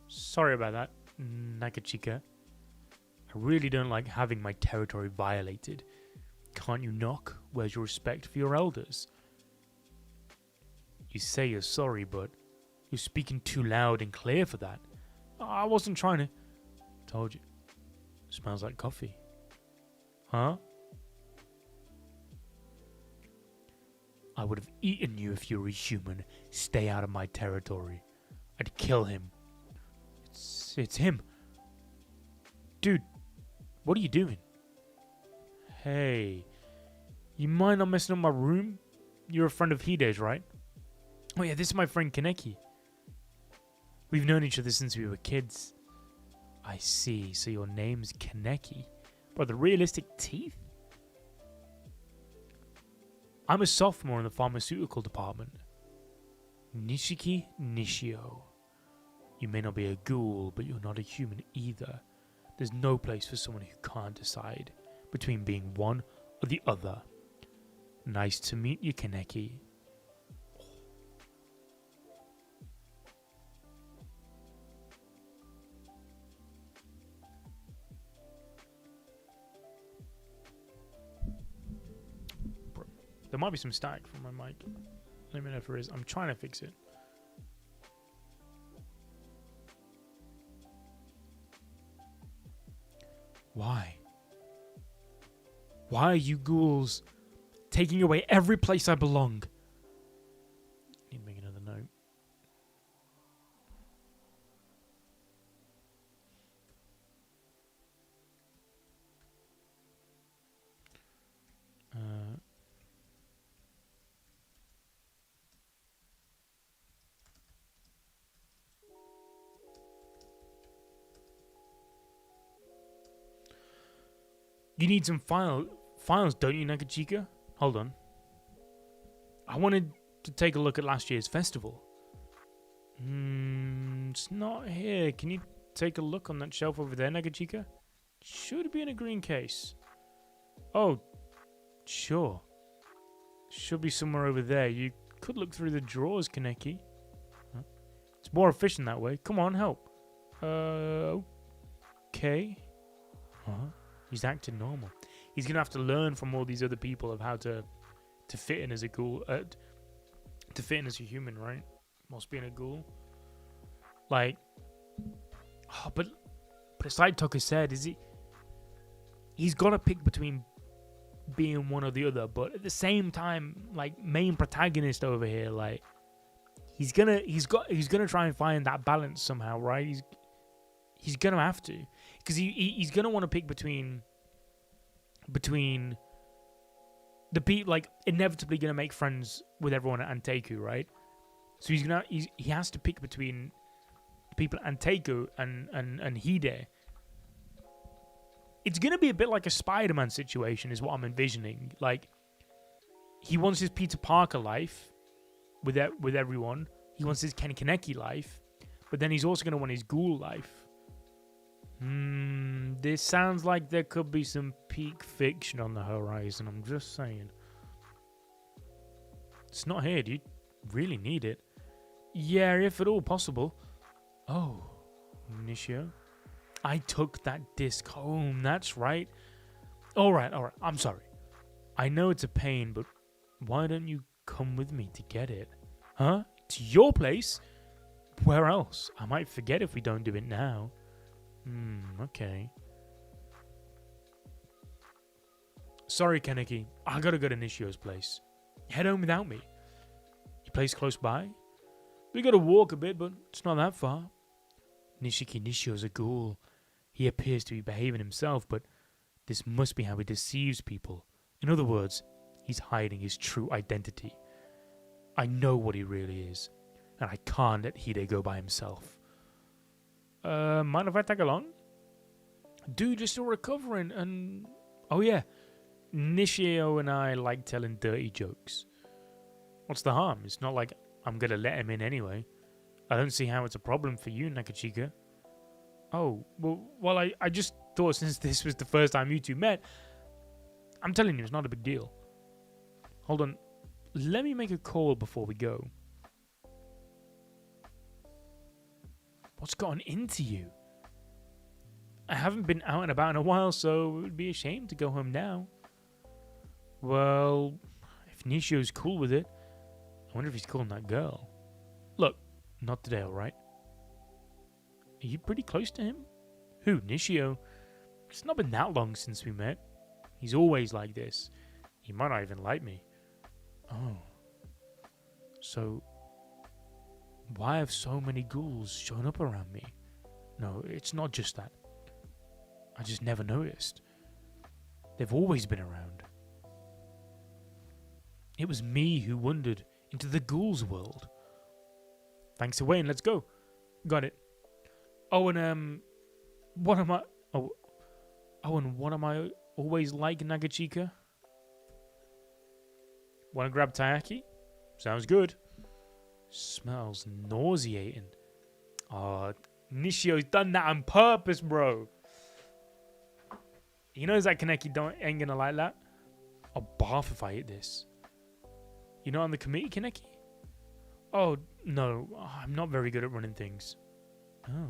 Sorry about that, Nakachika. I really don't like having my territory violated. Can't you knock? Where's your respect for your elders? You say you're sorry, but you're speaking too loud and clear for that. I wasn't trying to... Told you. Smells like coffee. Huh? I would have eaten you if you were a human. Stay out of my territory. I'd kill him. It's him. Dude, what are you doing? Hey, you mind not messing up my room? You're a friend of Hide's, right? Oh yeah, this is my friend Kaneki. We've known each other since we were kids. I see, so your name's Kaneki. Bro, the realistic teeth? I'm a sophomore in the pharmaceutical department. Nishio. You may not be a ghoul, but you're not a human either. There's no place for someone who can't decide between being one or the other. Nice to meet you, Kaneki. There might be some static from my mic. Let me know if there is. I'm trying to fix it. Why? Why are you ghouls taking away every place I belong? Need to make another note. You need some files, don't you, Nakachika? Hold on. I wanted to take a look at last year's festival. It's not here. Can you take a look on that shelf over there, Nakachika? Should be in a green case. Oh, sure. Should be somewhere over there. You could look through the drawers, Kaneki. Huh? It's more efficient that way. Come on, help. Okay. Huh? He's acting normal. he's gonna have to learn from all these other people of how to fit in as a ghoul, to fit in as a human, right? Whilst being a ghoul. Like, but it's like Tucker said, he's got to pick between being one or the other, but at the same time, like, main protagonist over here, like, he's gonna try and find that balance somehow, right? He's gonna have to, because he's gonna want to pick between the people, like, inevitably gonna make friends with everyone at Anteiku, right? So he has to pick between people at Anteiku and Hide. It's gonna be a bit like a Spider-Man situation, is what I'm envisioning. Like, he wants his Peter Parker life with everyone. He wants his Ken Kaneki life, but then he's also gonna want his ghoul life. This sounds like there could be some peak fiction on the horizon. I'm just saying. It's not here. Do you really need it? Yeah, if at all possible. Oh, Nishio. I took that disc home. That's right. All right. I'm sorry. I know it's a pain, but why don't you come with me to get it? Huh? To your place? Where else? I might forget if we don't do it now. Okay. Sorry, Kaneki. I gotta go to Nishio's place. Head home without me. Your place close by? We gotta walk a bit, but it's not that far. Nishio's a ghoul. He appears to be behaving himself, but this must be how he deceives people. In other words, he's hiding his true identity. I know what he really is, and I can't let Hide go by himself. Mind if I tag along? Dude, you're still recovering, and... Oh yeah, Nishio and I like telling dirty jokes. What's the harm? It's not like I'm gonna let him in anyway. I don't see how it's a problem for you, Nakachika. Oh, well, I just thought since this was the first time you two met, I'm telling you, it's not a big deal. Hold on. Let me make a call before we go. What's gotten into you? I haven't been out and about in a while, so it would be a shame to go home now. Well, if Nishio's cool with it, I wonder if he's calling that girl. Look, not today, alright? Are you pretty close to him? Who, Nishio? It's not been that long since we met. He's always like this. He might not even like me. Oh. So, why have so many ghouls shown up around me? No, it's not just that. I just never noticed. They've always been around. It was me who wandered into the ghouls' world. Thanks, Wayne. Let's go. Got it. Oh, and what am I? Oh, and what am I always like, Nagachika? Want to grab taiyaki? Sounds good. Smells nauseating. Oh, Nishio's done that on purpose, bro. He knows that Kaneki ain't gonna like that. I'll barf if I eat this. You not on the committee, Kaneki? Oh, no. I'm not very good at running things. Oh.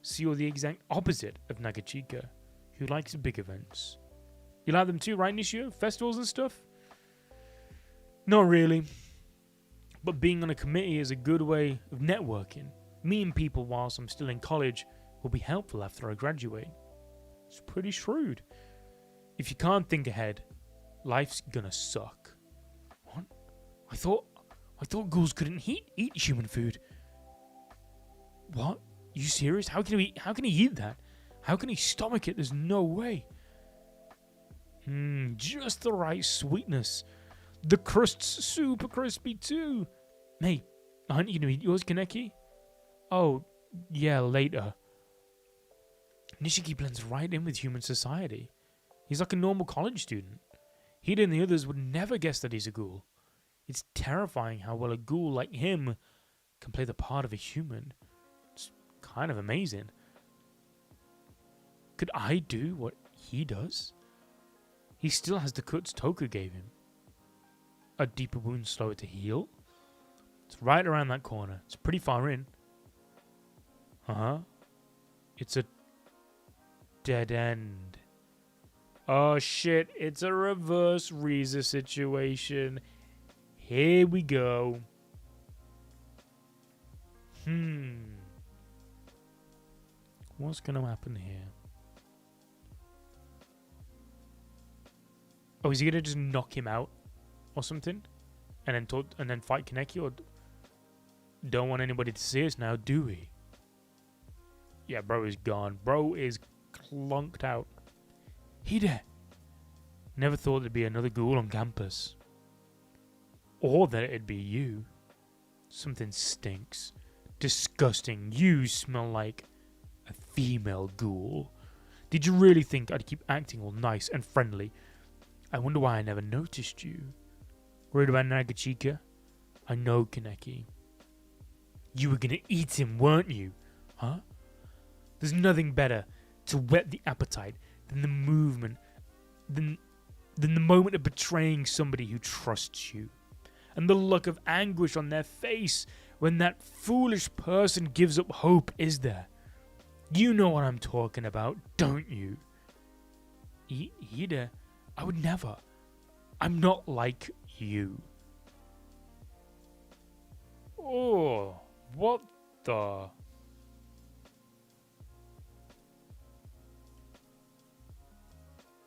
So you're the exact opposite of Nagachika, who likes big events. You like them too, right, Nishio? Festivals and stuff? Not really. But being on a committee is a good way of networking. Meeting people whilst I'm still in college will be helpful after I graduate. It's pretty shrewd. If you can't think ahead, life's gonna suck. What? I thought ghouls couldn't eat human food. What? You serious? How can he eat that? How can he stomach it? There's no way. Just the right sweetness. The crust's super crispy too. Hey, aren't you gonna eat yours, Kaneki? Oh, yeah, later. Nishiki blends right in with human society. He's like a normal college student. He and the others would never guess that he's a ghoul. It's terrifying how well a ghoul like him can play the part of a human. It's kind of amazing. Could I do what he does? He still has the cuts Toku gave him. A deeper wound slower to heal? It's right around that corner. It's pretty far in. Uh-huh. It's a dead end. Oh shit, it's a reverse Rize situation. Here we go. What's gonna happen here? Oh, is he gonna just knock him out or something? And then fight Kaneki? Or don't want anybody to see us now, do we? Yeah, bro is gone. Bro is clunked out. Hide! Never thought there'd be another ghoul on campus. Or that it'd be you. Something stinks. Disgusting. You smell like a female ghoul. Did you really think I'd keep acting all nice and friendly? I wonder why I never noticed you. Worried about Nagachika? I know, Kaneki. You were gonna eat him, weren't you? Huh? There's nothing better to whet the appetite than the movement, than the moment of betraying somebody who trusts you. And the look of anguish on their face when that foolish person gives up hope, is there? You know what I'm talking about, don't you? Hide, I would never. I'm not like you. Oh, what the...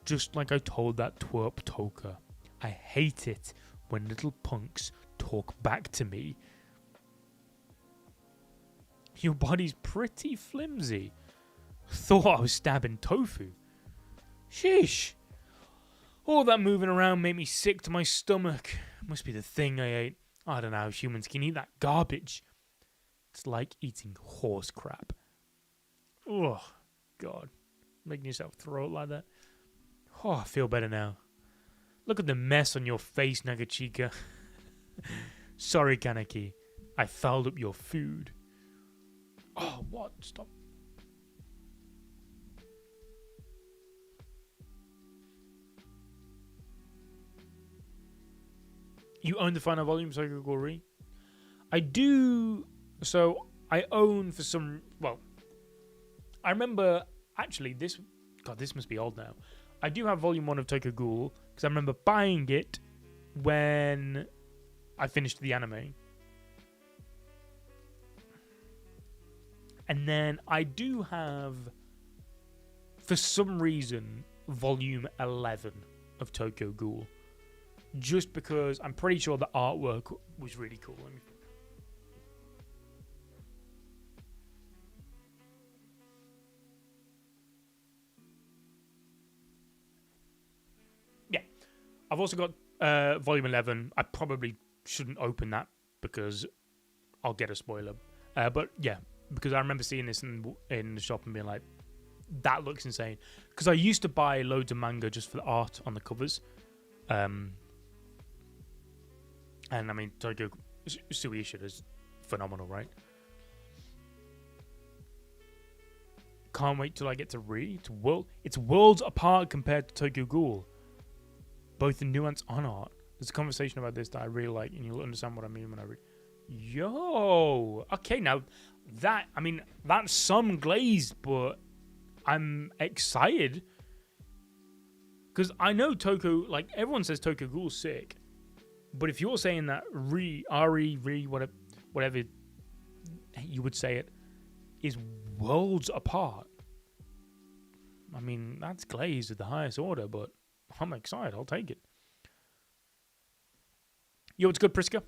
Just like I told that twerp Toka, I hate it when little punks talk back to me. Your body's pretty flimsy. Thought I was stabbing tofu. Sheesh. All that moving around made me sick to my stomach. Must be the thing I ate. I don't know how humans can eat that garbage. It's like eating horse crap. Oh, God. Making yourself throw it like that. Oh, I feel better now. Look at the mess on your face, Nagachika. Sorry, Kaneki. I fouled up your food. Oh, what? Stop. You own the final volume, Tokyo Ghoul? I do. So, I own for some... Well, I remember... Actually, this... God, this must be old now. I do have volume 1 of Tokyo Ghoul, because I remember buying it when I finished the anime. And then I do have, for some reason, volume 11 of Tokyo Ghoul. Just because I'm pretty sure the artwork was really cool. Let me... Yeah. I've also got volume 11. I probably shouldn't open that because I'll get a spoiler. But yeah, because I remember seeing this in the shop and being like, that looks insane. Because I used to buy loads of manga just for the art on the covers. And I mean, Tokyo Suishida is phenomenal, right? Can't wait till I get to read. It's worlds apart compared to Tokyo Ghoul. Both in nuance and art. There's a conversation about this that I really like, and you'll understand what I mean when I read. Yo! Okay, now, that, I mean, that's some glazed, but I'm excited. Because I know Tokyo, like, everyone says Tokyo Ghoul's sick. But if you're saying that whatever you would say it, is worlds apart, I mean, that's glazed at the highest order, but I'm excited. I'll take it. Yo, what's good, Priska?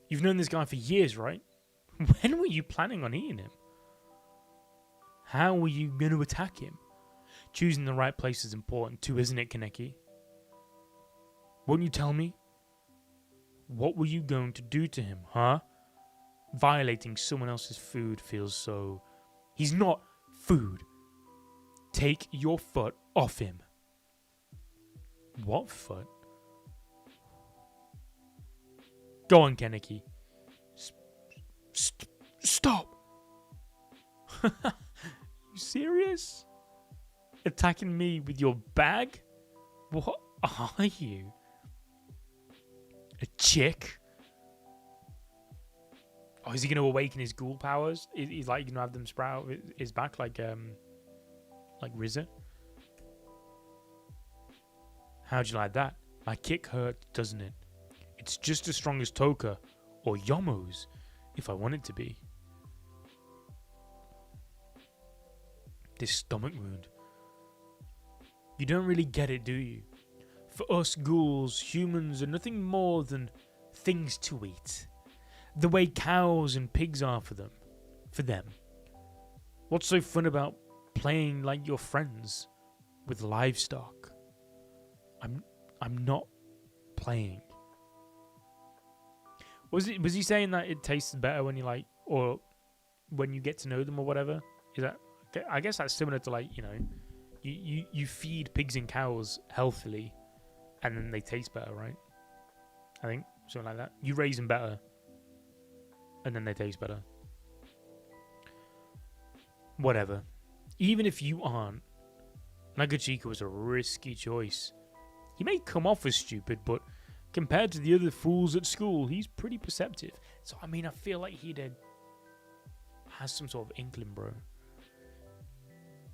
You've known this guy for years, right? When were you planning on eating him? How were you going to attack him? Choosing the right place is important too, isn't it, Kaneki? Won't you tell me? What were you going to do to him, huh? Violating someone else's food feels so... He's not food. Take your foot off him. What foot? Go on, Kaneki. Stop. You serious? Attacking me with your bag? What are you? A chick? Oh, is he going to awaken his ghoul powers? He's like going to have them sprout his back like Rize? How'd you like that? My kick hurt, doesn't it? It's just as strong as Toka or Yomo's, if I want it to be. This stomach wound. You don't really get it, do you? For us ghouls, humans are nothing more than things to eat. The way cows and pigs are for them. What's so fun about playing like your friends with livestock? I'm not playing. Was he saying that it tastes better when you like, or when you get to know them or whatever? Is that? I guess that's similar to like, you know, you feed pigs and cows healthily, and then they taste better, right? I think something like that. You raise them better, and then they taste better. Whatever. Even if you aren't, Nagachika was a risky choice. He may come off as stupid, but compared to the other fools at school, he's pretty perceptive. So, I mean, I feel like he has some sort of inkling, bro.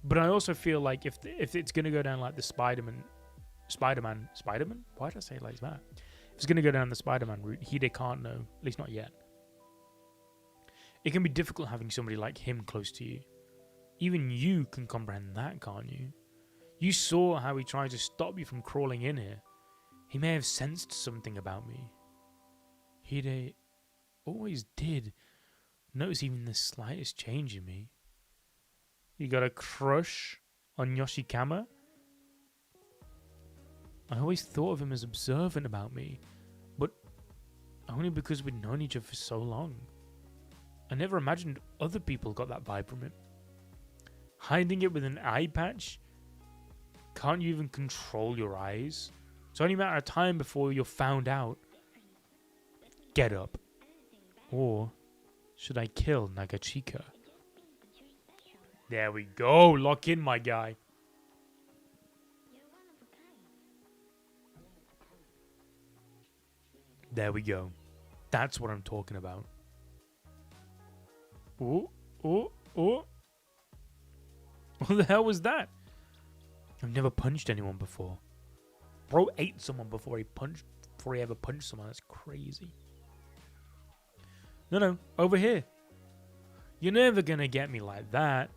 But I also feel like if it's going to go down like the Spider-Man? Why did I say it like that? If it's going to go down the Spider-Man route, they can't know. At least not yet. It can be difficult having somebody like him close to you. Even you can comprehend that, can't you? You saw how he tried to stop you from crawling in here. He may have sensed something about me. Hide always did notice even the slightest change in me. You got a crush on Yoshikama? I always thought of him as observant about me, but only because we'd known each other for so long. I never imagined other people got that vibe from him. Hiding it with an eye patch? Can't you even control your eyes? It's only a matter of time before you're found out. Get up. Or should I kill Nagachika? There we go. Lock in, my guy. There we go. That's what I'm talking about. Oh. What the hell was that? I've never punched anyone before. Bro ate someone before he ever punched someone. That's crazy. No, over here. You're never gonna get me like that.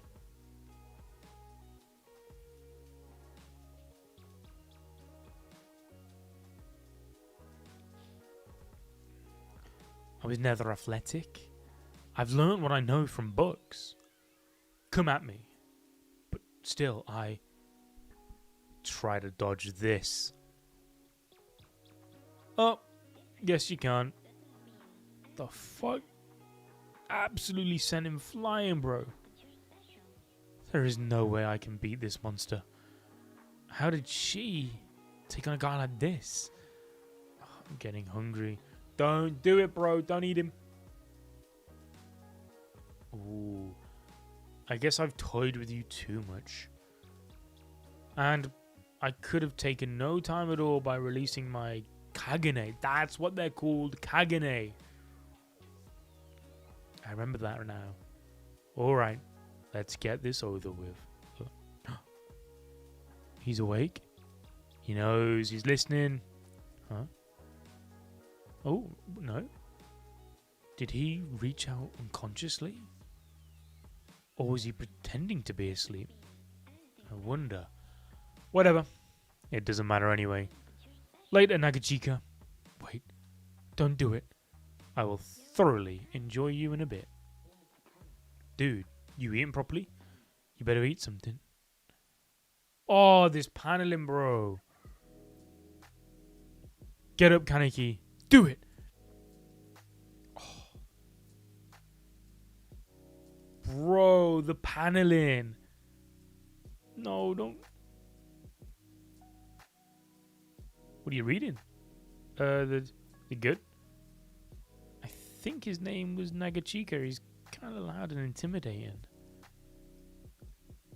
I was never athletic. I've learned what I know from books. Come at me. But still, I try to dodge this. Oh, guess you can't. The fuck? Absolutely sent him flying, bro. There is no way I can beat this monster. How did she take on a guy like this? Oh, I'm getting hungry. Don't do it, bro. Don't eat him. Ooh. I guess I've toyed with you too much. And I could have taken no time at all by releasing my kagune. That's what they're called, kagune. I remember that now. Alright, let's get this over with. He's awake. He knows, he's listening. Huh? Oh, no. Did he reach out unconsciously? Or was he pretending to be asleep? I wonder. Whatever. It doesn't matter anyway. Later, Nagachika. Wait. Don't do it. I will thoroughly enjoy you in a bit. Dude, you eating properly? You better eat something. Oh, this paneling, bro. Get up, Kaneki. Do it. Oh. Bro, the paneling. No, don't. What are you reading? The good? I think his name was Nagachika. He's kind of loud and intimidating.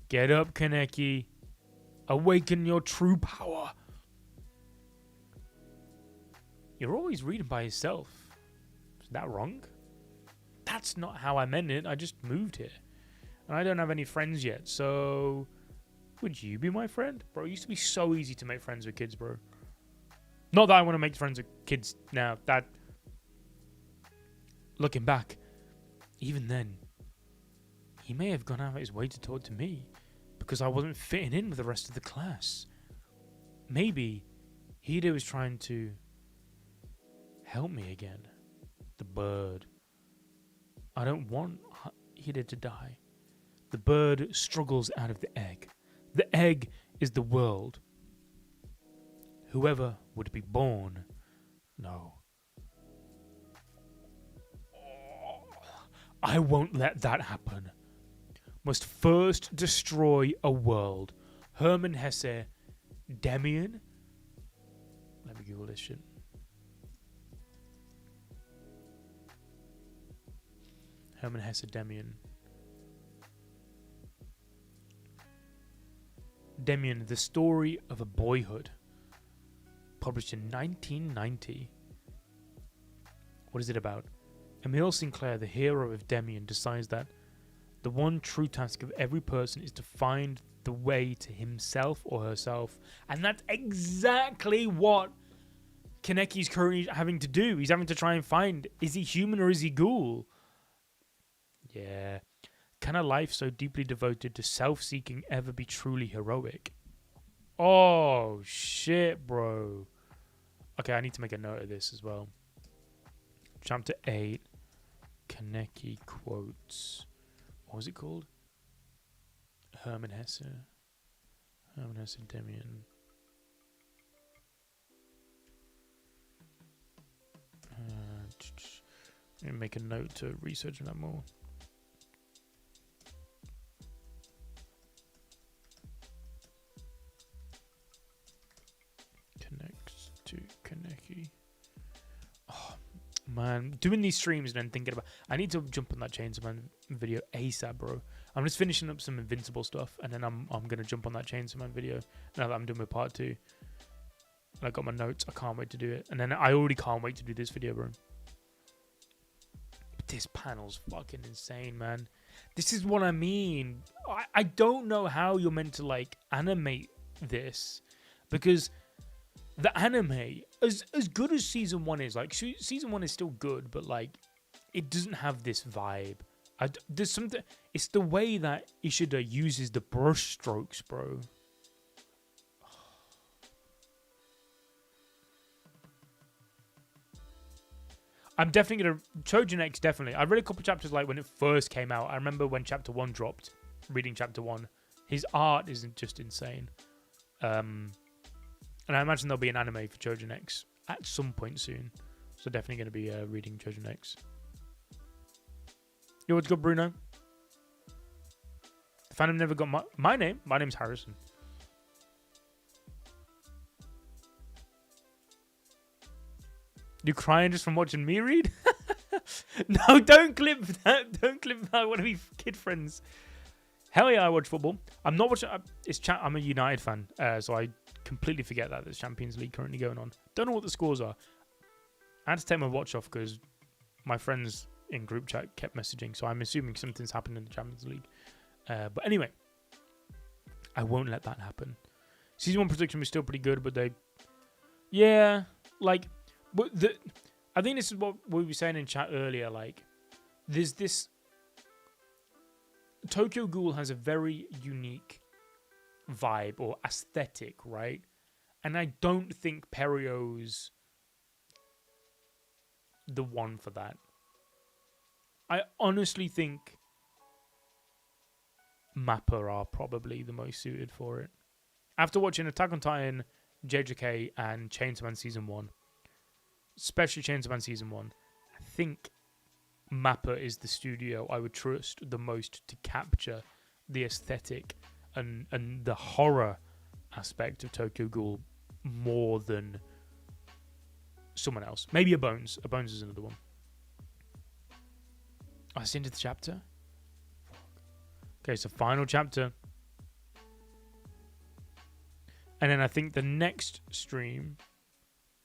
Get up, Kaneki. Awaken your true power. You're always reading by yourself. Is that wrong? that's not how I meant it. I just moved here. And I don't have any friends yet, so would you be my friend? Bro, it used to be so easy to make friends with kids, bro. Not that I want to make friends with kids now. That, looking back, even then, he may have gone out of his way to talk to me because I wasn't fitting in with the rest of the class. Maybe Hide was trying to help me again. The bird. I don't want Hide to die. The bird struggles out of the egg. The egg is the world. Whoever would be born, no. I won't let that happen. Must first destroy a world. Hermann Hesse, Demian. Let me Google this shit. Hermann Hesse, Demian. Demian, The Story of a Boyhood. Published in 1990. What is it about? Emile Sinclair, the hero of Demian, decides that the one true task of every person is to find the way to himself or herself. And that's exactly what Kaneki's currently having to do. He's having to try and find, is he human or is he ghoul? Yeah. Can a life so deeply devoted to self-seeking ever be truly heroic? Oh, shit, bro. Okay, I need to make a note of this as well. Chapter 8. Kaneki quotes. What was it called? Hermann Hesse. Hermann Hesse, Demian. Let me make a note to research that more. Connects to Kaneki. Oh, man. Doing these streams and then thinking about... I need to jump on that Chainsaw Man video ASAP, bro. I'm just finishing up some Invincible stuff, and then I'm going to jump on that Chainsaw Man video now that I'm doing my part 2. And I got my notes. I can't wait to do it. And then I already can't wait to do this video, bro. But this panel's fucking insane, man. This is what I mean. I don't know how you're meant to, like, animate this. Because the anime, as good as Season 1 is, like, Season 1 is still good, but, like, it doesn't have this vibe. There's something... It's the way that Ishida uses the brush strokes, bro. I'm definitely going to... Trojan X, definitely. I read a couple chapters, like, when it first came out. I remember when Chapter 1 dropped, reading Chapter 1. His art isn't just insane. And I imagine there'll be an anime for Trojan X at some point soon. So definitely going to be reading Trojan X. Yo, what's good, Bruno? The fandom never got my name. My name's Harrison. You crying just from watching me read? No, don't clip that. Don't clip that. I want to be kid friends. Hell yeah, I watch football. I'm not watching. I'm a United fan, so I completely forget that there's Champions League currently going on. Don't know what the scores are. I had to take my watch off because my friends in group chat kept messaging, so I'm assuming something's happened in the Champions League. But anyway, I won't let that happen. Season 1 prediction was still pretty good, but yeah, like. But I think this is what we were saying in chat earlier. Like, there's this... Tokyo Ghoul has a very unique vibe or aesthetic, right? And I don't think Perio's the one for that. I honestly think Mappa are probably the most suited for it. After watching Attack on Titan, JJK, and Chainsaw Man Season 1, especially Chainsaw Man Season 1, I think Mappa is the studio I would trust the most to capture the aesthetic and the horror aspect of Tokyo Ghoul more than someone else. Maybe a Bones. A Bones is another one. Oh, it's into the chapter? Okay, so final chapter. And then I think the next stream,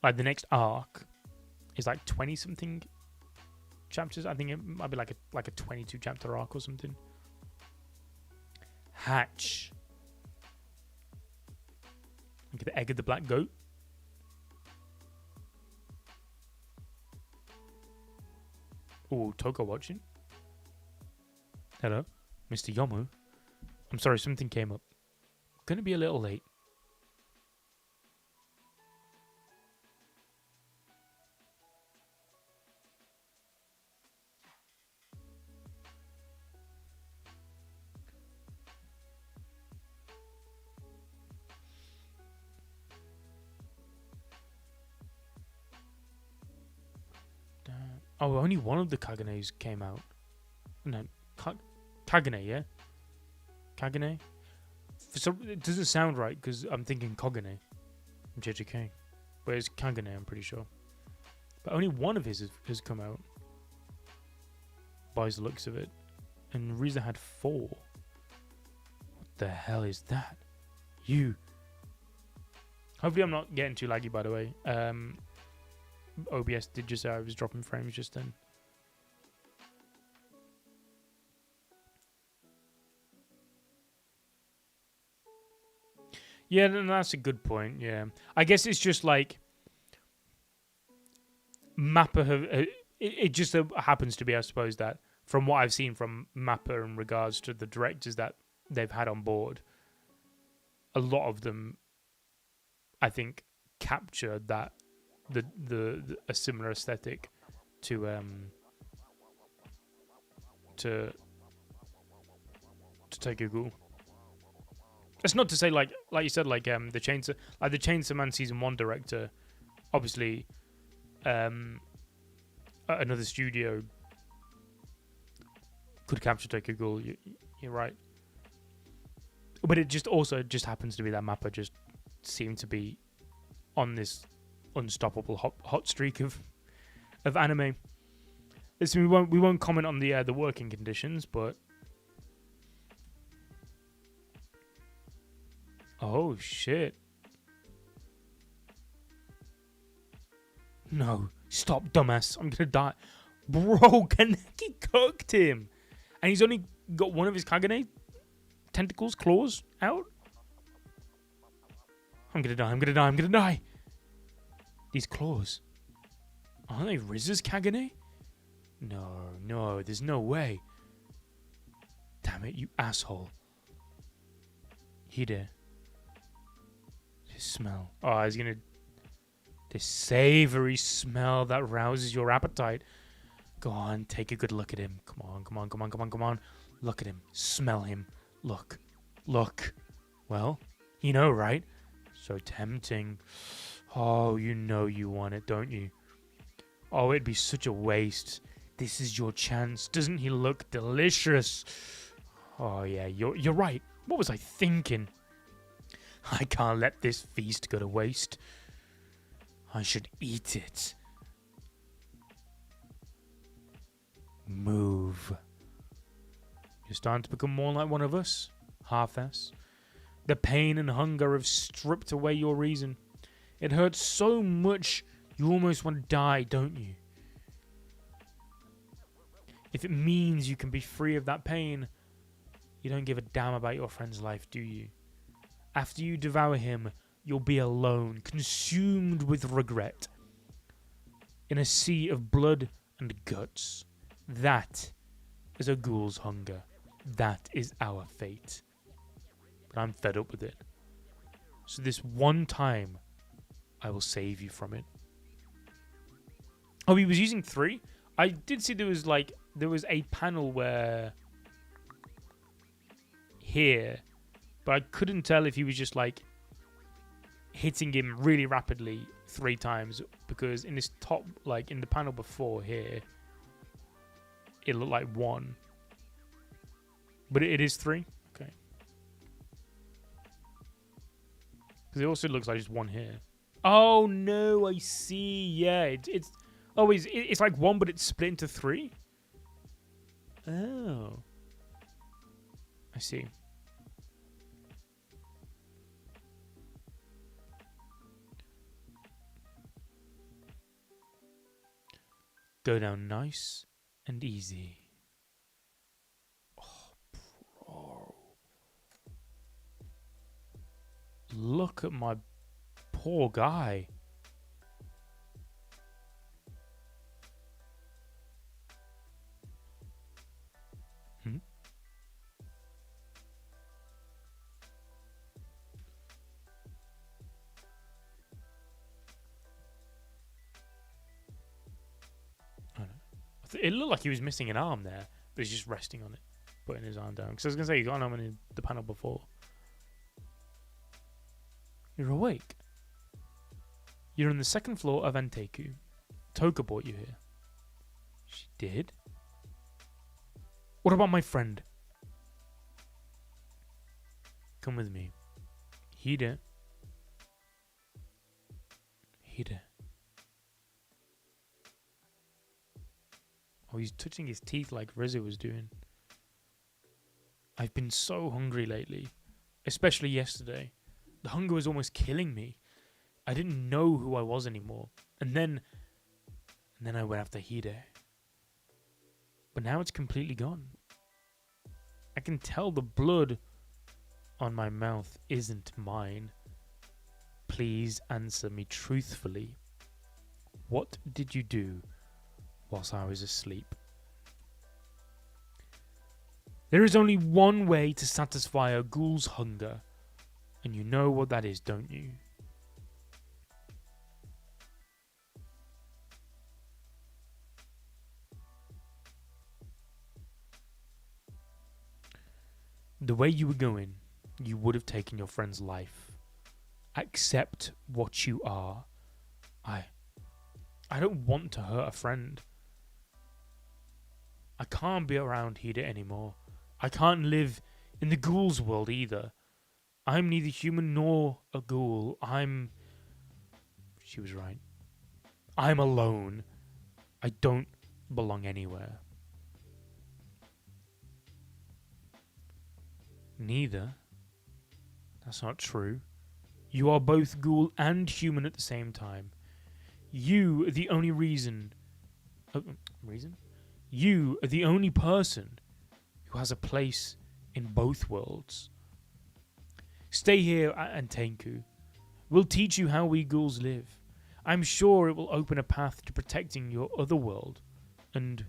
like the next arc, is like 20-something chapters. I think it might be like a 22 chapter arc or something. Hatch. Look at the egg of the black goat. Oh, Toko watching. Hello, Mr. Yomu. I'm sorry, something came up. Gonna be a little late. Oh, only one of the kagunes came out. No, kagune, yeah? Kagune? It doesn't sound right because I'm thinking kagune from JJK. But it's kagune, I'm pretty sure. But only one of his has come out. By the looks of it. And Rize had 4. What the hell is that? You. Hopefully I'm not getting too laggy, by the way. OBS did just say I was dropping frames just then. Yeah, that's a good point. Yeah, I guess it's just like Mappa have. It just happens to be, I suppose, that from what I've seen from Mappa in regards to the directors that they've had on board, a lot of them, I think, capture that a similar aesthetic to Tokyo Ghoul. That's not to say like you said the Chainsaw Man season 1 director, obviously, another studio could capture Tokyo Ghoul. You're right, but it just happens to be that Mappa just seemed to be on this unstoppable hot streak of anime. Listen, we won't comment on the working conditions, but oh shit! No, stop, dumbass! I'm gonna die, bro. Kaneki cooked him, and he's only got one of his kagune tentacles, claws out. I'm gonna die. I'm gonna die. I'm gonna die. These claws. Aren't they Rize's kagune? No, there's no way. Damn it, you asshole. Hide. This smell. Oh, he's gonna... This savory smell that rouses your appetite. Go on, take a good look at him. Come on. Look at him. Smell him. Look. Well, you know, right? So tempting. Oh, you know you want it, don't you? Oh, it'd be such a waste. This is your chance. Doesn't he look delicious? Oh, yeah, you're right. What was I thinking? I can't let this feast go to waste. I should eat it. Move. You're starting to become more like one of us. Half-ass. The pain and hunger have stripped away your reason. It hurts so much, you almost want to die, don't you? If it means you can be free of that pain, you don't give a damn about your friend's life, do you? After you devour him, you'll be alone, consumed with regret. In a sea of blood and guts. That is a ghoul's hunger. That is our fate. But I'm fed up with it. So this one time, I will save you from it. Oh, he was using 3? I did see there was a panel where here, but I couldn't tell if he was just like hitting him really rapidly 3 times, because in this top, like in the panel before here, it looked like 1. But it is 3? Okay. Because it also looks like just 1 here. Oh no, I see. Yeah, it's like 1, but it's split into 3. Oh, I see. Go down nice and easy. Oh, bro. Look at my poor guy. Hmm? I don't know. It looked like he was missing an arm there, but he's just resting on it, putting his arm down. Because I was going to say, you got an arm in the panel before. You're awake. You're on the second floor of Anteiku. Toka brought you here. She did? What about my friend? Come with me. Hide. Hide. Oh, he's touching his teeth like Rize was doing. I've been so hungry lately. Especially yesterday. The hunger was almost killing me. I didn't know who I was anymore. And then I went after Hide. But now it's completely gone. I can tell the blood on my mouth isn't mine. Please answer me truthfully. What did you do whilst I was asleep? There is only one way to satisfy a ghoul's hunger, and you know what that is, don't you? The way you were going, you would have taken your friend's life. Accept what you are. I don't want to hurt a friend. I can't be around Hida anymore. I can't live in the ghoul's world either. I'm neither human nor a ghoul. She was right. I'm alone. I don't belong anywhere. Neither. That's not true. You are both ghoul and human at the same time. You are the only reason... reason? You are the only person who has a place in both worlds. Stay here at Anteiku. We'll teach you how we ghouls live. I'm sure it will open a path to protecting your other world. And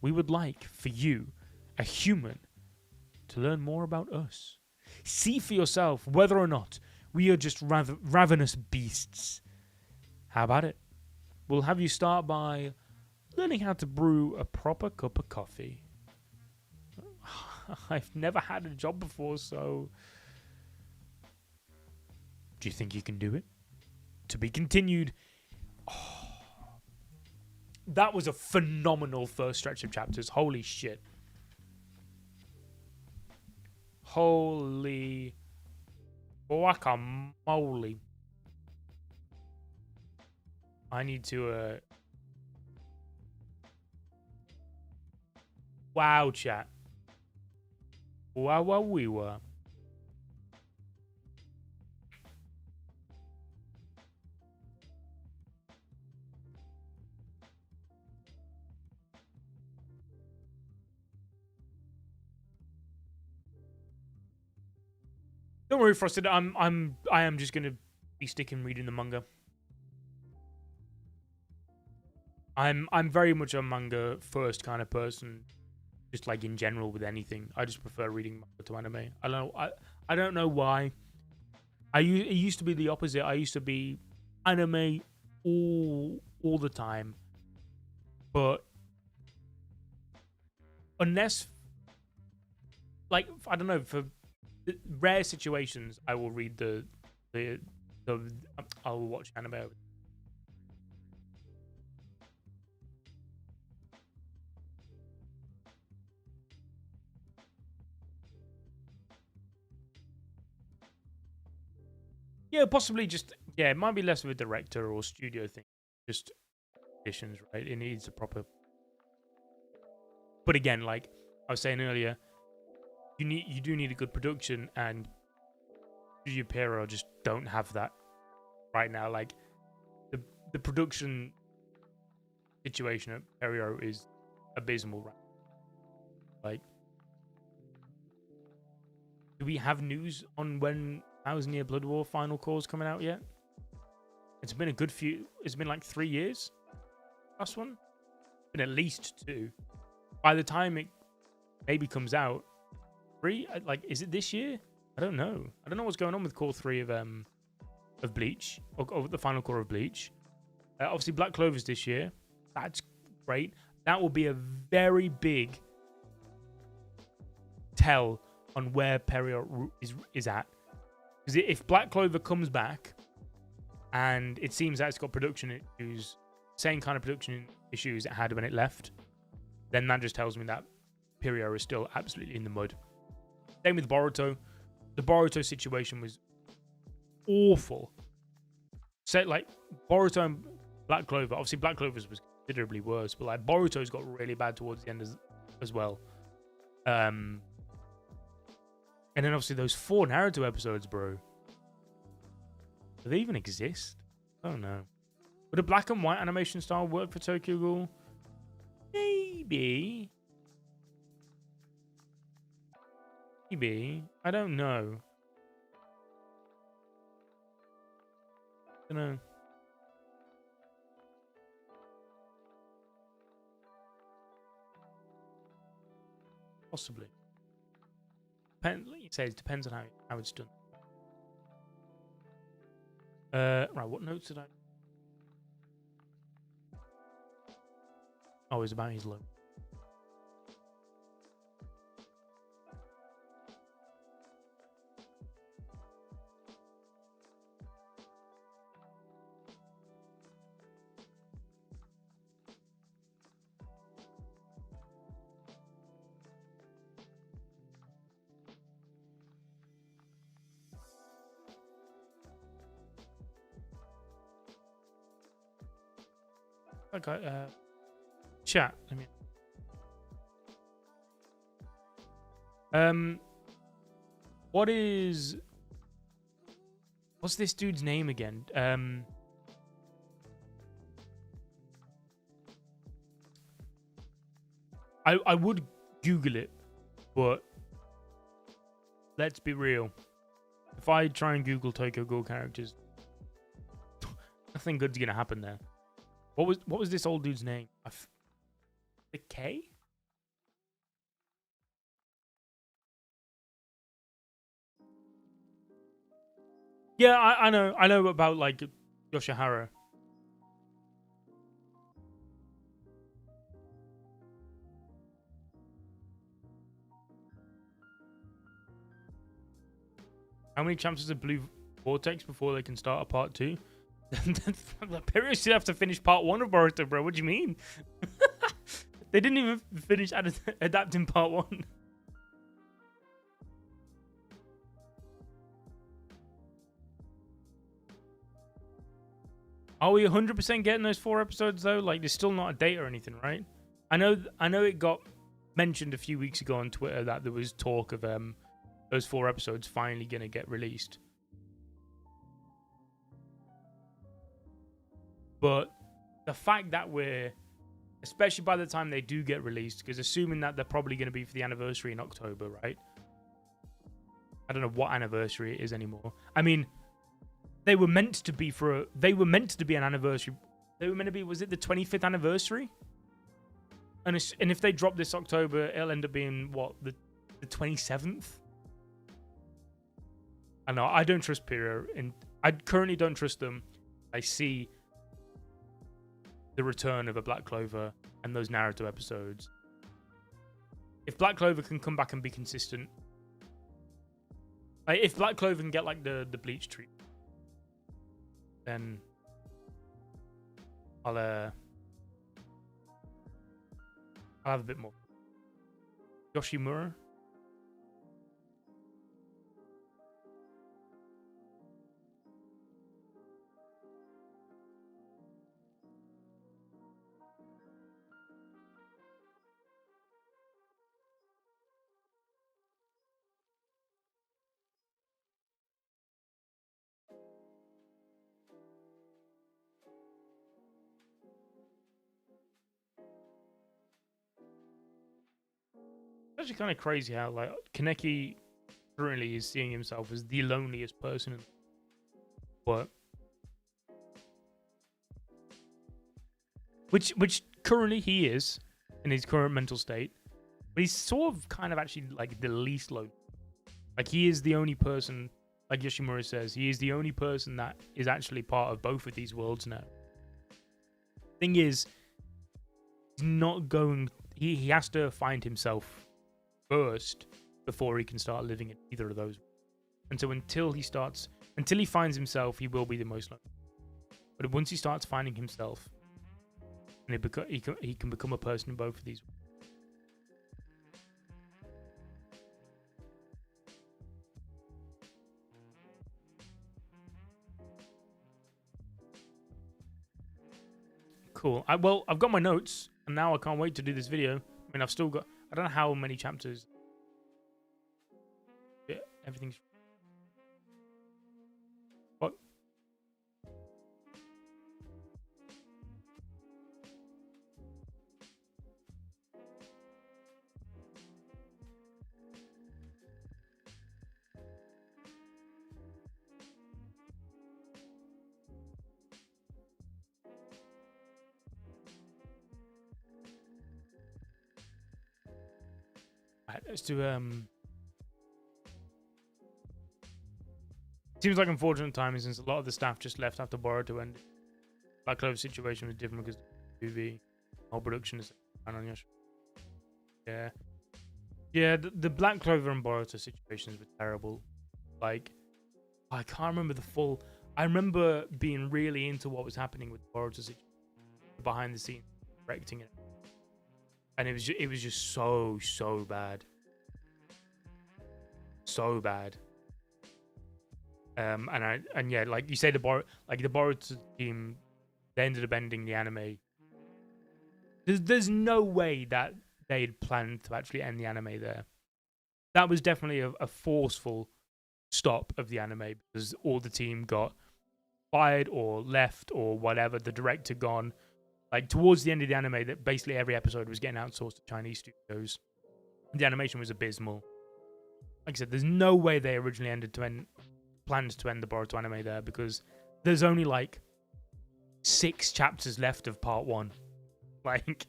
we would like for you, a human, to learn more about us. See for yourself whether or not we are just ravenous beasts. How about it? We'll have you start by learning how to brew a proper cup of coffee. I've never had a job before, so... Do you think you can do it? To be continued. Oh, that was a phenomenal first stretch of chapters. Holy shit. Holy guacamole. I need to wow, chat. Wow, wow, we were. Don't worry, Frosted. I am just gonna be sticking reading the manga. I'm very much a manga first kind of person, just like in general with anything. I just prefer reading manga to anime. I don't know why. It used to be the opposite. I used to be anime all the time, but unless, like, I don't know, for rare situations, I will read the I'll watch anime. Yeah, possibly just, yeah, it might be less of a director or studio thing. Just editions, right? It needs a proper... But again, like I was saying earlier, you do need a good production, and Studio Pierrot just don't have that right now. Like the production situation at Pierrot is abysmal. Right? Like, do we have news on when Thousand Year Blood War Final Core's coming out yet? It's been a good few. It's been like 3 years. Last one. It's been at least 2. By the time it maybe comes out, 3. Like, is it this year? I don't know. I don't know what's going on with Core 3 of Bleach or the Final Core of Bleach. Obviously, Black Clover's this year. That's great. That will be a very big tell on where Period is at. Because if Black Clover comes back and it seems that it's got production issues, same kind of production issues it had when it left, then that just tells me that Period is still absolutely in the mud. Same with Boruto. The Boruto situation was awful. So, like, Boruto and Black Clover, obviously Black Clover's was considerably worse, but like Boruto's got really bad towards the end as well. And then obviously those 4 Naruto episodes, bro. Do they even exist? I don't know. Would a black and white animation style work for Tokyo Ghoul? Maybe. Maybe. I don't know. I don't know. Possibly. Like you say, it depends on how it's done. Right, what notes did I... Oh, it's about his logo. Okay, chat. Let me... What's this dude's name again? I would Google it, but let's be real. If I try and Google Tokyo Ghoul characters, nothing good's gonna happen there. What was this old dude's name? The K? Yeah, I know about like Yoshihara. How many chances of Blue Vortex before they can start a part 2? The Period should have to finish part 1 of Boruto, bro. What do you mean? They didn't even finish adapting part 1. Are we 100% getting those 4 episodes though? Like, there's still not a date or anything, right? I know it got mentioned a few weeks ago on Twitter that there was talk of those 4 episodes finally gonna get released. But the fact that we're, especially by the time they do get released, because assuming that they're probably going to be for the anniversary in October, right? I don't know what anniversary it is anymore. I mean, they were meant to be an anniversary. They were meant to be, was it the 25th anniversary? And if they drop this October, it'll end up being what, the 27th? I know, I don't trust Period, and I currently don't trust them. I see the return of a Black Clover and those Naruto episodes. If Black Clover can come back and be consistent, like if Black Clover can get like the Bleach treatment, then I'll have a bit more. Yoshimura. actually kind of crazy how like Kaneki currently is seeing himself as the loneliest person in the world. Which currently he is in his current mental state, but he's sort of kind of actually like the least lonely. Like he is the only person, like Yoshimura says, he is the only person that is actually part of both of these worlds now. Thing is, he's not going. He has to find himself first before he can start living in either of those. And so until he finds himself, he will be the most lonely. But once he starts finding himself, and he can become a person in both of these. Cool. I've got my notes, and now I can't wait to do this video. I mean, I've still got. I don't know how many chapters. Yeah, everything's. What? Right, let's do Seems like unfortunate timing since a lot of the staff just left after Boruto ended. Black Clover situation was different because the whole production is on your. Yeah, yeah. The Black Clover and Boruto situations were terrible. Like, I can't remember the full. I remember being really into what was happening with Boruto situation behind the scenes, directing it, and it was just so bad, so bad. And yeah, like you say, the Boruto team, they ended up ending the anime. There's no way that they'd planned to actually end the anime there. That was definitely a forceful stop of the anime because all the team got fired or left or whatever. The director gone. Like towards the end of the anime, that basically every episode was getting outsourced to Chinese studios. The animation was abysmal. Like I said, there's no way they originally planned to end the Boruto anime there because there's only like 6 chapters left of part 1. Like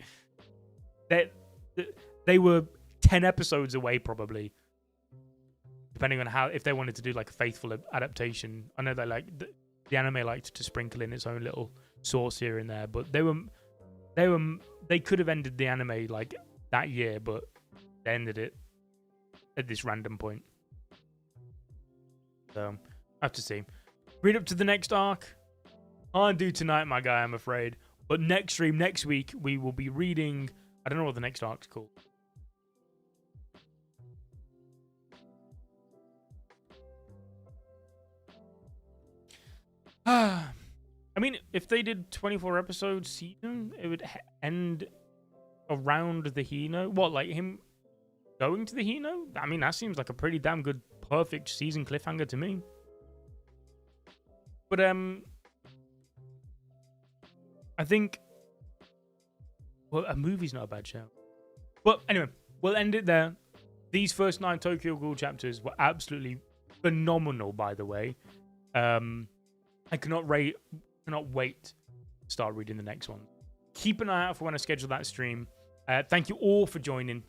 they were 10 episodes away probably, depending on if they wanted to do like a faithful adaptation. I know the anime liked to sprinkle in its own little sauce here and there, but they could have ended the anime like that year, but they ended it at this random point. So I have to see. Read up to the next arc. Can't do tonight, my guy, I'm afraid. But next stream, next week, we will be reading. I don't know what the next arc's called. I mean, if they did 24 episode season, it would end around the Hino. What, like him going to the Hino? I mean, that seems like a pretty damn good, perfect season cliffhanger to me. But I think, well, a movie's not a bad show. But anyway, we'll end it there. These first 9 Tokyo Ghoul chapters were absolutely phenomenal, by the way. I cannot wait to start reading the next one. Keep an eye out for when I schedule that stream. Thank you all for joining.